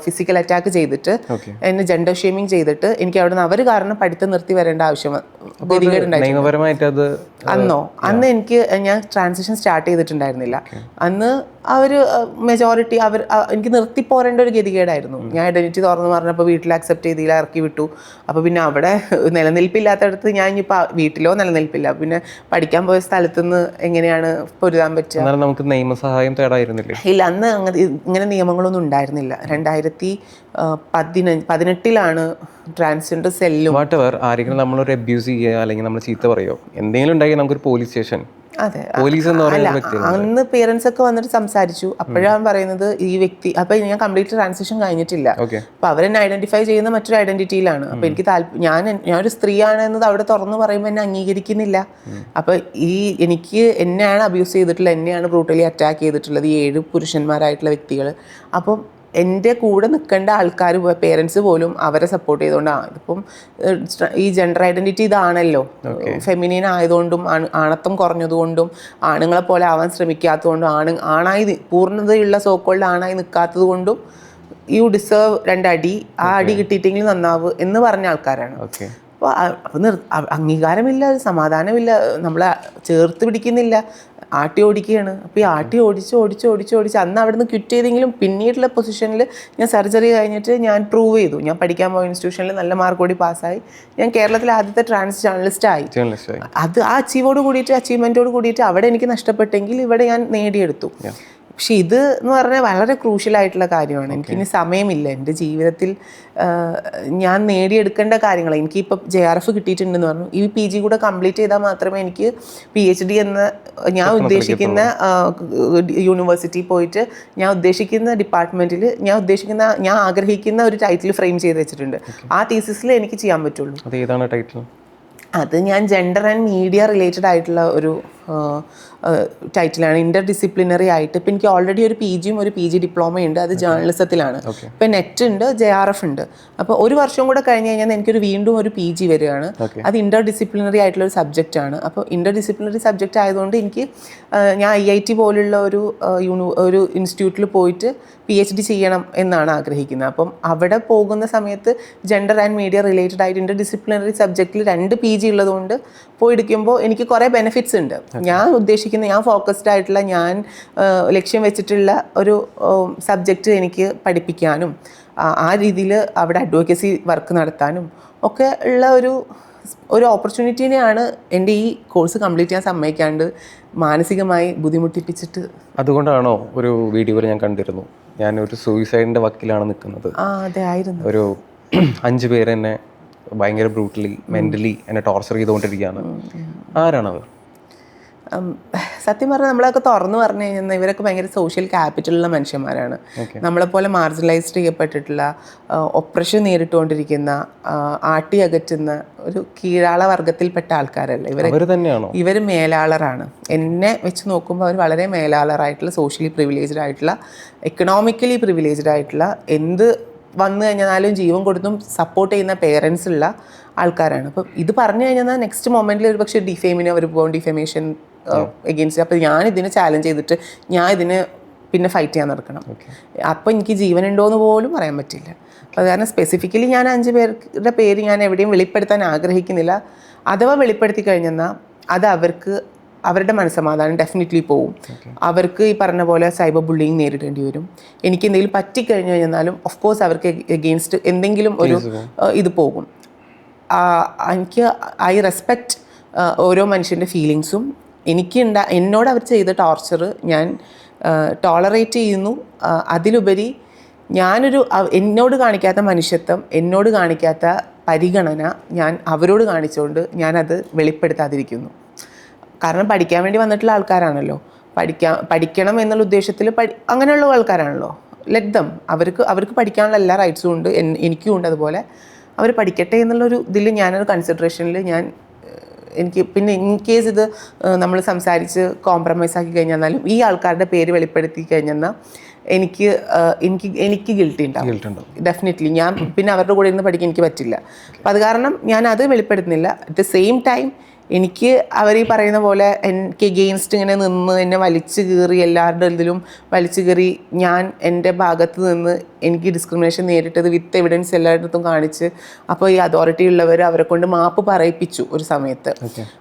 ഫിസിക്കൽ അറ്റാക്ക് ചെയ്തിട്ട് എന്നെ ജെൻഡർ ഷേമിങ് ചെയ്തിട്ട് എനിക്ക് അവിടെ നിന്ന് അവർ കാരണം പഠിത്തം നിർത്തി വരേണ്ട ആവശ്യം അന്ന് ഞാൻ ട്രാൻസിഷൻ സ്റ്റാർട്ട് ചെയ്തിട്ടുണ്ടായിരുന്നില്ല. അന്ന് മെജോറിറ്റി എനിക്ക് നിർത്തി പോരേണ്ട ഒരു ഗതികേടായിരുന്നു. ഞാൻ ഐഡന്റിറ്റി തുറന്ന് പറഞ്ഞപ്പോൾ വീട്ടിൽ അക്സെപ്റ്റ് ചെയ്തില്ല, ഇറക്കി വിട്ടു. അപ്പോൾ പിന്നെ അവിടെ നിലനിൽപ്പില്ലാത്തടത്ത് ഞാൻ ഇനിയിപ്പോൾ വീട്ടിലോ നിലനിൽപ്പില്ല, പിന്നെ പഠിക്കാൻ പോയ സ്ഥലത്തുനിന്ന് എങ്ങനെയാണ് പൊരുതാൻ പറ്റുക? നമുക്ക് നിയമസഹായം തേടായിരുന്നില്ലേ? ഇല്ല, അന്ന് ഇങ്ങനെ നിയമങ്ങളൊന്നും ഉണ്ടായിരുന്നില്ല. 2018 ട്രാൻസ്ജെൻഡർ സെല്ലും ആരെങ്കിലും നമ്മളൊരു അബ്യൂസ് ചെയ്യുക അല്ലെങ്കിൽ നമ്മൾ ചീത്ത പറയുമോ എന്തെങ്കിലും ഉണ്ടെങ്കിൽ നമുക്കൊരു പോലീസ് സ്റ്റേഷൻ. അതെ, അന്ന് പേരൻസ് ഒക്കെ വന്നിട്ട് സംസാരിച്ചു. അപ്പോഴാണ് പറയുന്നത് ഈ വ്യക്തി, അപ്പൊ ഞാൻ കംപ്ലീറ്റ് ട്രാൻസിഷൻ കഴിഞ്ഞിട്ടില്ല, അപ്പൊ അവരെന്നെ ഐഡന്റിഫൈ ചെയ്യുന്ന മറ്റൊരു ഐഡന്റിറ്റിയിലാണ്. അപ്പൊ എനിക്ക് ഞാനൊരു സ്ത്രീയാണ് എന്നത് അവിടെ തുറന്നു പറയുമ്പോൾ എന്നെ അംഗീകരിക്കുന്നില്ല. അപ്പൊ എനിക്ക് എന്നെയാണ് അബ്യൂസ് ചെയ്തിട്ടുള്ളത്, എന്നെയാണ് ബ്രൂട്ടലി അറ്റാക്ക് ചെയ്തിട്ടുള്ളത് ഈ 7 പുരുഷന്മാരായിട്ടുള്ള വ്യക്തികൾ. അപ്പം എൻ്റെ കൂടെ നിൽക്കേണ്ട ആൾക്കാർ, പേരൻസ് പോലും അവരെ സപ്പോർട്ട് ചെയ്തുകൊണ്ടാണ്. ഇതിപ്പം ഈ ജെൻഡർ ഐഡൻറ്റിറ്റി ഇതാണല്ലോ, ഫെമിനീൻ ആയതുകൊണ്ടും ആണത്വം കുറഞ്ഞതുകൊണ്ടും ആണുങ്ങളെ പോലെ ആവാൻ ശ്രമിക്കാത്തതുകൊണ്ടും ആണായി പൂർണ്ണതയുള്ള സോക്കോൾഡ് ആണായി നിൽക്കാത്തത് കൊണ്ടും യു ഡിസേർവ് 2 അടി, ആ അടി കിട്ടിയിട്ടെങ്കിലും നന്നാവ് എന്ന് പറഞ്ഞ ആൾക്കാരാണ്. അപ്പോൾ അംഗീകാരമില്ല, സമാധാനമില്ല, നമ്മളെ ചേർത്ത് പിടിക്കുന്നില്ല, ആട്ടി ഓടിക്കുകയാണ്. അപ്പോൾ ഈ ആട്ടി ഓടിച്ച് അന്ന് അവിടെ നിന്ന് ക്വിറ്റ് ചെയ്തെങ്കിലും പിന്നീടുള്ള പൊസിഷനിൽ ഞാൻ സർജറി കഴിഞ്ഞിട്ട് ഞാൻ പ്രൂവ് ചെയ്തു. ഞാൻ പഠിക്കാൻ പോയ ഇൻസ്റ്റിറ്റ്യൂഷനിൽ നല്ല മാർക്കോടി പാസ്സായി. ഞാൻ കേരളത്തിലെ ആദ്യത്തെ ട്രാൻസ് ജേർണലിസ്റ്റ് ആയി. അത് ആ അച്ചീവ്മെൻറ്റോട് കൂടിയിട്ട് അവിടെ എനിക്ക് നഷ്ടപ്പെട്ടെങ്കിൽ ഇവിടെ ഞാൻ നേടിയെടുത്തു. പക്ഷെ ഇത് എന്ന് പറഞ്ഞാൽ വളരെ ക്രൂഷ്യലായിട്ടുള്ള കാര്യമാണ്. എനിക്കിനി സമയമില്ല എൻ്റെ ജീവിതത്തിൽ ഞാൻ നേടിയെടുക്കേണ്ട കാര്യങ്ങൾ. എനിക്കിപ്പോൾ JRF കിട്ടിയിട്ടുണ്ടെന്ന് പറഞ്ഞു. ഈ PG കൂടെ കംപ്ലീറ്റ് ചെയ്താൽ മാത്രമേ എനിക്ക് PhD എന്ന ഞാൻ ഉദ്ദേശിക്കുന്ന യൂണിവേഴ്സിറ്റി പോയിട്ട് ഞാൻ ഉദ്ദേശിക്കുന്ന ഡിപ്പാർട്ട്മെൻറ്റിൽ ഞാൻ ആഗ്രഹിക്കുന്ന ഒരു ടൈറ്റിൽ ഫ്രെയിം ചെയ്ത് വെച്ചിട്ടുണ്ട്. ആ തീസിസിൽ എനിക്ക് ചെയ്യാൻ പറ്റുള്ളൂ. ഏതാണ് ടൈറ്റിൽ? അത് ഞാൻ ജെൻഡർ ആൻഡ് മീഡിയ റിലേറ്റഡ് ആയിട്ടുള്ള ഒരു ടൈറ്റിലാണ്, ഇന്റർ ഡിസിപ്ലിനറി ആയിട്ട്. ഇപ്പം എനിക്ക് ഓൾറെഡി ഒരു PGയും ഒരു PG ഡിപ്ലോമയുണ്ട്, അത് ജേർണലിസത്തിലാണ്. ഇപ്പം നെറ്റ് ഉണ്ട്, JRF ഉണ്ട്. അപ്പോൾ ഒരു വർഷം കൂടെ കഴിഞ്ഞ് കഴിഞ്ഞാൽ എനിക്കൊരു വീണ്ടും ഒരു PG വരികയാണ്. അത് ഇന്റർ ഡിസിപ്ലിനറി ആയിട്ടുള്ള ഒരു സബ്ജക്റ്റ് ആണ്. അപ്പോൾ ഇന്റർ ഡിസിപ്ലിനറി സബ്ജക്റ്റ് ആയതുകൊണ്ട് എനിക്ക് ഞാൻ IIT പോലുള്ള ഒരു ഇൻസ്റ്റിറ്റ്യൂട്ടിൽ പോയിട്ട് PhD ചെയ്യണം എന്നാണ് ആഗ്രഹിക്കുന്നത്. അപ്പം അവിടെ പോകുന്ന സമയത്ത് ജെൻഡർ ആൻഡ് മീഡിയ റിലേറ്റഡ് ആയിട്ട് ഇന്റർ ഡിസിപ്ലിനറി സബ്ജക്റ്റിൽ 2 PG ഉള്ളതുകൊണ്ട് പോയെടുക്കുമ്പോൾ എനിക്ക് കുറേ ബെനിഫിറ്റ്സ് ഉണ്ട്. ഞാൻ ഫോക്കസ്ഡ് ആയിട്ടുള്ള, ഞാൻ ലക്ഷ്യം വെച്ചിട്ടുള്ള ഒരു സബ്ജക്റ്റ് എനിക്ക് പഠിപ്പിക്കാനും ആ രീതിയിൽ അവിടെ അഡ്വക്കസി വർക്ക് നടത്താനും ഒക്കെ ഉള്ള ഒരു ഓപ്പർച്യൂണിറ്റിനെയാണ് എൻ്റെ ഈ കോഴ്സ് കംപ്ലീറ്റ് ചെയ്യാൻ സമ്മതിക്കാണ്ട് മാനസികമായി ബുദ്ധിമുട്ടിപ്പിച്ചിട്ട്. അതുകൊണ്ടാണോ ഒരു വീഡിയോയിൽ ഞാൻ കണ്ടിരുന്നു, ഞാനൊരു സൂയിസൈഡിൻ്റെ വക്കിലാണ് നിൽക്കുന്നത്. അതെ, ആയിരുന്നു. ഒരു 5 പേര് എന്നെ ഭയങ്കര ബ്രൂട്ടലി മെൻ്റലി എന്നെ ടോർച്ചർ ചെയ്തുകൊണ്ടിരിക്കുകയാണ്. ആരാണത്? സത്യം പറഞ്ഞാൽ നമ്മളൊക്കെ തുറന്നു പറഞ്ഞു കഴിഞ്ഞാൽ ഇവരൊക്കെ ഭയങ്കര സോഷ്യൽ ക്യാപിറ്റലുള്ള മനുഷ്യന്മാരാണ്. നമ്മളെപ്പോലെ മാർജിനലൈസ്ഡ് ചെയ്യപ്പെട്ടിട്ടുള്ള, ഒപ്രഷൻ നേരിട്ടുകൊണ്ടിരിക്കുന്ന, ആട്ടി അകറ്റുന്ന ഒരു കീഴാള വർഗത്തിൽപ്പെട്ട ആൾക്കാരല്ല ഇവർ മേലാളറാണ്. എന്നെ വെച്ച് നോക്കുമ്പോൾ അവർ വളരെ മേലാളറായിട്ടുള്ള, സോഷ്യലി പ്രിവിലേജ്ഡ് ആയിട്ടുള്ള, എക്കണോമിക്കലി പ്രിവിലേജ്ഡ് ആയിട്ടുള്ള, എന്ത് വന്നു കഴിഞ്ഞാലും ജീവൻ കൊടുത്തും സപ്പോർട്ട് ചെയ്യുന്ന പേരൻസ് ഉള്ള ആൾക്കാരാണ്. അപ്പം ഇത് പറഞ്ഞു കഴിഞ്ഞാൽ നെക്സ്റ്റ് മൊമെൻറ്റിൽ ഒരു പക്ഷേ ഡിഫെയിമിന് അവർ പോകും, ഡിഫെമേഷൻ എഗെയിൻസ്റ്റ്. അപ്പോൾ ഞാനിതിനെ ചാലഞ്ച് ചെയ്തിട്ട് ഞാൻ ഇതിന് പിന്നെ ഫൈറ്റ് ചെയ്യാൻ നടക്കണം. അപ്പോൾ എനിക്ക് ജീവനുണ്ടോയെന്ന് പോലും പറയാൻ പറ്റില്ല. അത് കാരണം സ്പെസിഫിക്കലി ഞാൻ 5 പേരുടെ പേര് ഞാൻ എവിടെയും വെളിപ്പെടുത്താൻ ആഗ്രഹിക്കുന്നില്ല. അഥവാ വെളിപ്പെടുത്തി കഴിഞ്ഞാൽ അത് അവരുടെ മനസ്സമാധാനം ഡെഫിനറ്റ്ലി പോവും. അവർക്ക് ഈ പറഞ്ഞ പോലെ സൈബർ ബുള്ളിങ് നേരിടേണ്ടി വരും. എനിക്ക് എന്തെങ്കിലും പറ്റിക്കഴിഞ്ഞു കഴിഞ്ഞാലും ഓഫ് കോഴ്സ് അവർക്ക് എഗെയിൻസ്റ്റ് എന്തെങ്കിലും ഒരു ഇത് പോകും. എനിക്ക് ഐ റെസ്പെക്റ്റ് ഓരോ മനുഷ്യൻ്റെ ഫീലിങ്സും. എന്നോട് അവർ ചെയ്ത ടോർച്ചർ ഞാൻ ടോളറേറ്റ് ചെയ്യുന്നു. അതിലുപരി എന്നോട് കാണിക്കാത്ത മനുഷ്യത്വം, എന്നോട് കാണിക്കാത്ത പരിഗണന ഞാൻ അവരോട് കാണിച്ചുകൊണ്ട് ഞാനത് വെളിപ്പെടുത്താതിരിക്കുന്നു. കാരണം പഠിക്കാൻ വേണ്ടി വന്നിട്ടുള്ള ആൾക്കാരാണല്ലോ, പഠിക്കണം എന്നുള്ള ഉദ്ദേശത്തിൽ അങ്ങനെയുള്ള ആൾക്കാരാണല്ലോ. ലെറ്റ് ദം, അവർക്ക് പഠിക്കാനുള്ള എല്ലാ റൈറ്റ്സും ഉണ്ട്, എനിക്കും ഉണ്ട്. അതുപോലെ അവർ പഠിക്കട്ടെ എന്നുള്ളൊരു ഇതിൽ ഞാനൊരു കൺസിഡറേഷനിൽ എനിക്ക് പിന്നെ ഇൻ കേസ് ഇത് നമ്മൾ സംസാരിച്ച് കോംപ്രമൈസ് ആക്കി കഴിഞ്ഞാലും ഈ ആൾക്കാരുടെ പേര് വെളിപ്പെടുത്തി കഴിഞ്ഞാൽ എനിക്ക് ഗിൽട്ടി ഉണ്ടാവും ഡെഫിനറ്റ്ലി. ഞാൻ പിന്നെ അവരുടെ കൂടെ ഇരുന്ന് പഠിക്കാൻ എനിക്ക് പറ്റില്ല. അപ്പം അത് കാരണം ഞാൻ അത് വെളിപ്പെടുത്തുന്നില്ല. അറ്റ് ദ സെയിം ടൈം എനിക്ക് അവർ ഈ പറയുന്ന പോലെ എനിക്ക് എഗെയിൻസ്റ്റ് ഇങ്ങനെ നിന്ന് എന്നെ വലിച്ചു കീറി എല്ലാവരുടെ ഇതിലും വലിച്ചു കീറി ഞാൻ എൻ്റെ ഭാഗത്ത് നിന്ന് എനിക്ക് ഡിസ്ക്രിമിനേഷൻ നേരിട്ടത് വിത്ത് എവിഡൻസ് എല്ലായിടത്തും കാണിച്ച് അപ്പോൾ ഈ അതോറിറ്റി ഉള്ളവർ അവരെ കൊണ്ട് മാപ്പ് പറയിപ്പിച്ചു ഒരു സമയത്ത്.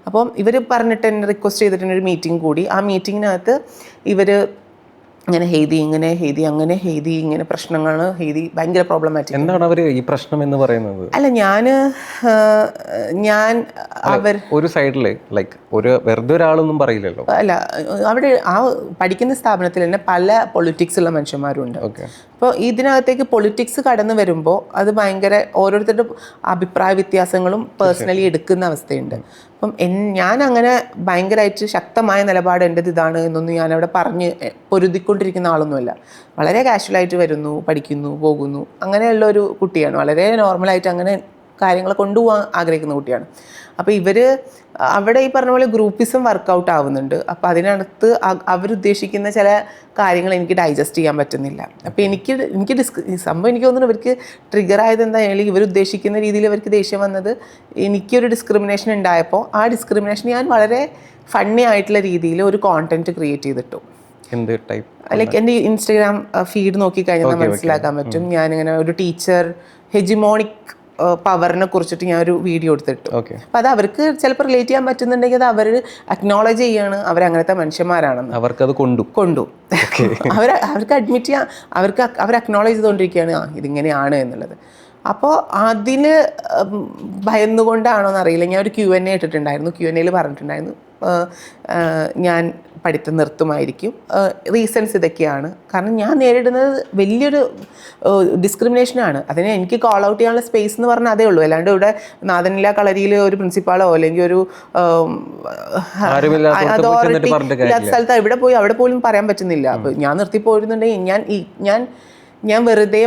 അപ്പം ഇവർ പറഞ്ഞിട്ട് എന്നെ റിക്വസ്റ്റ് ചെയ്തിട്ടുണ്ട് ഒരു മീറ്റിംഗ് കൂടി. ആ മീറ്റിങ്ങിനകത്ത് ഇവർ ഇങ്ങനെ ഹെയ്തി ഇങ്ങനെ ഹെയ്തി അങ്ങനെ ഹെയ്തി ഇങ്ങനെ പ്രശ്നങ്ങൾ ഹെയ്തി ഭയങ്കര പ്രോബ്ലമാറ്റിക്. എന്താണ് അവർ ഈ പ്രശ്നം എന്ന് പറയുന്നത്? അല്ല ഞാൻ അവർ ഒരു സൈഡിൽ ലൈക്ക് ഒരു വെറുതെ ഒരാളൊന്നും പറയില്ലല്ലോ. അല്ല, അവിടെ ആ പഠിക്കുന്ന സ്ഥാപനത്തിൽ തന്നെ പല പൊളിറ്റിക്സ് ഉള്ള മനുഷ്യന്മാരുണ്ട്. അപ്പോൾ ഇതിനകത്തേക്ക് പൊളിറ്റിക്സ് കടന്നു വരുമ്പോൾ അത് ഭയങ്കര ഓരോരുത്തരുടെ അഭിപ്രായ വ്യത്യാസങ്ങളും പേഴ്സണലി എടുക്കുന്ന അവസ്ഥയുണ്ട്. അപ്പം ഞാൻ അങ്ങനെ ഭയങ്കരമായിട്ട് ശക്തമായ നിലപാട് എൻ്റെത് ഇതാണ് എന്നൊന്നും ഞാനവിടെ പറഞ്ഞ് പൊരുതിക്കൊണ്ടിരിക്കുന്ന ആളൊന്നുമല്ല. വളരെ കാഷ്വലായിട്ട് വരുന്നു, പഠിക്കുന്നു, പോകുന്നു, അങ്ങനെയുള്ള ഒരു കുട്ടിയാണ്. വളരെ നോർമലായിട്ട് അങ്ങനെ കാര്യങ്ങൾ കൊണ്ടുപോകാൻ ആഗ്രഹിക്കുന്ന കുട്ടിയാണ്. അപ്പോൾ ഇവർ അവിടെ ഈ പറഞ്ഞ പോലെ ഗ്രൂപ്പിസം വർക്കൗട്ട് ആവുന്നുണ്ട്. അപ്പോൾ അതിനകത്ത് അവരുദ്ദേശിക്കുന്ന ചില കാര്യങ്ങൾ എനിക്ക് ഡൈജസ്റ്റ് ചെയ്യാൻ പറ്റുന്നില്ല. അപ്പോൾ എനിക്ക് സംഭവം എനിക്ക് തോന്നുന്നു ഇവർക്ക് ട്രിഗർ ആയത് എന്തായാലും ഇവരുദ്ദേശിക്കുന്ന രീതിയിൽ ഇവർക്ക് ദേഷ്യം വന്നത് എനിക്കൊരു ഡിസ്ക്രിമിനേഷൻ ഉണ്ടായപ്പോൾ ആ ഡിസ്ക്രിമിനേഷൻ ഞാൻ വളരെ ഫണ്ണി ആയിട്ടുള്ള രീതിയിൽ ഒരു കോണ്ടന്റ് ക്രിയേറ്റ് ചെയ്തിട്ടു. ലൈക്ക് എൻ്റെ ഇൻസ്റ്റഗ്രാം ഫീഡ് നോക്കിക്കഴിഞ്ഞാൽ മനസ്സിലാക്കാൻ പറ്റും. ഞാനിങ്ങനെ ഒരു ടീച്ചർ ഹെജിമോണിക് പവറിനെ കുറിച്ചിട്ട് ഞാൻ ഒരു വീഡിയോ എടുത്തിട്ടു. അപ്പം അത് അവർക്ക് ചിലപ്പോൾ റിലേറ്റ് ചെയ്യാൻ പറ്റുന്നുണ്ടെങ്കിൽ അത് അവർ അക്നോളജ് ചെയ്യാണ് അവരങ്ങനത്തെ മനുഷ്യന്മാരാണെന്ന്. അവർക്കത് കൊണ്ടു അവർക്ക് അഡ്മിറ്റ് ചെയ്യാൻ അവർ അക്നോളജ് ചെയ്തുകൊണ്ടിരിക്കുകയാണ് ഇതിങ്ങനെയാണ് എന്നുള്ളത്. അപ്പോൾ അതിന് ഭയന്നുകൊണ്ടാണോ എന്നറിയില്ല, ഞാൻ ഒരു Q&A ഇട്ടിട്ടുണ്ടായിരുന്നു. Q&Aയിൽ പറഞ്ഞിട്ടുണ്ടായിരുന്നു ഞാൻ പഠിത്തം നിർത്തുമായിരിക്കും. റീസൺസ് ഇതൊക്കെയാണ്. കാരണം ഞാൻ നേരിടുന്നത് വലിയൊരു ഡിസ്ക്രിമിനേഷനാണ്. അതിനെ എനിക്ക് കോൾ ഔട്ട് ചെയ്യാനുള്ള സ്പേസ് എന്ന് പറഞ്ഞാൽ അതേ ഉള്ളൂ. അല്ലാണ്ട് ഇവിടെ നാദനില കളരിയിൽ ഒരു പ്രിൻസിപ്പാളോ അല്ലെങ്കിൽ ഒരു അതോറിറ്റി ഇല്ലാത്ത സ്ഥലത്ത് അവിടെ പോലും പറയാൻ പറ്റുന്നില്ല. അപ്പോൾ ഞാൻ നിർത്തിപ്പോയിരുന്നുണ്ടെങ്കിൽ ഞാൻ വെറുതെ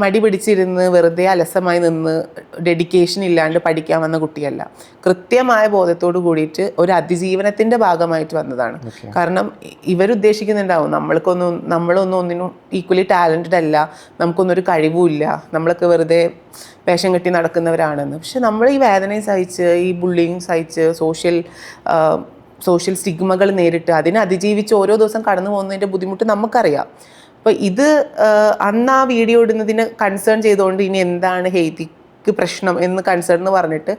മടി പിടിച്ചിരുന്ന് വെറുതെ അലസമായി നിന്ന് ഡെഡിക്കേഷൻ ഇല്ലാണ്ട് പഠിക്കാൻ വന്ന കുട്ടിയല്ല. കൃത്യമായ ബോധത്തോട് കൂടിയിട്ട് ഒരു അതിജീവനത്തിൻ്റെ ഭാഗമായിട്ട് വന്നതാണ്. കാരണം ഇവരുദ്ദേശിക്കുന്നുണ്ടാവും നമ്മളൊന്നും ഒന്നിനും ഈക്വലി ടാലൻറ്റഡ് അല്ല, നമുക്കൊന്നൊരു കഴിവുമില്ല, നമ്മളൊക്കെ വെറുതെ വേഷം കെട്ടി നടക്കുന്നവരാണെന്ന്. പക്ഷെ നമ്മൾ ഈ വേദനയും സഹിച്ച് ഈ ബുള്ളിങ് സഹിച്ച് സോഷ്യൽ സ്റ്റിഗ്മകൾ നേരിട്ട് അതിനെ അതിജീവിച്ച് ഓരോ ദിവസം കടന്നു പോകുന്നതിൻ്റെ ബുദ്ധിമുട്ട് നമുക്കറിയാം. അപ്പോൾ ഇത് അന്ന് ആ വീഡിയോ ഇടുന്നതിന് കൺസേൺ ചെയ്തുകൊണ്ട് ഇനി എന്താണ് ഹെയ്തിക്ക് പ്രശ്നം എന്ന് കൺസേൺ എന്ന് പറഞ്ഞിട്ട്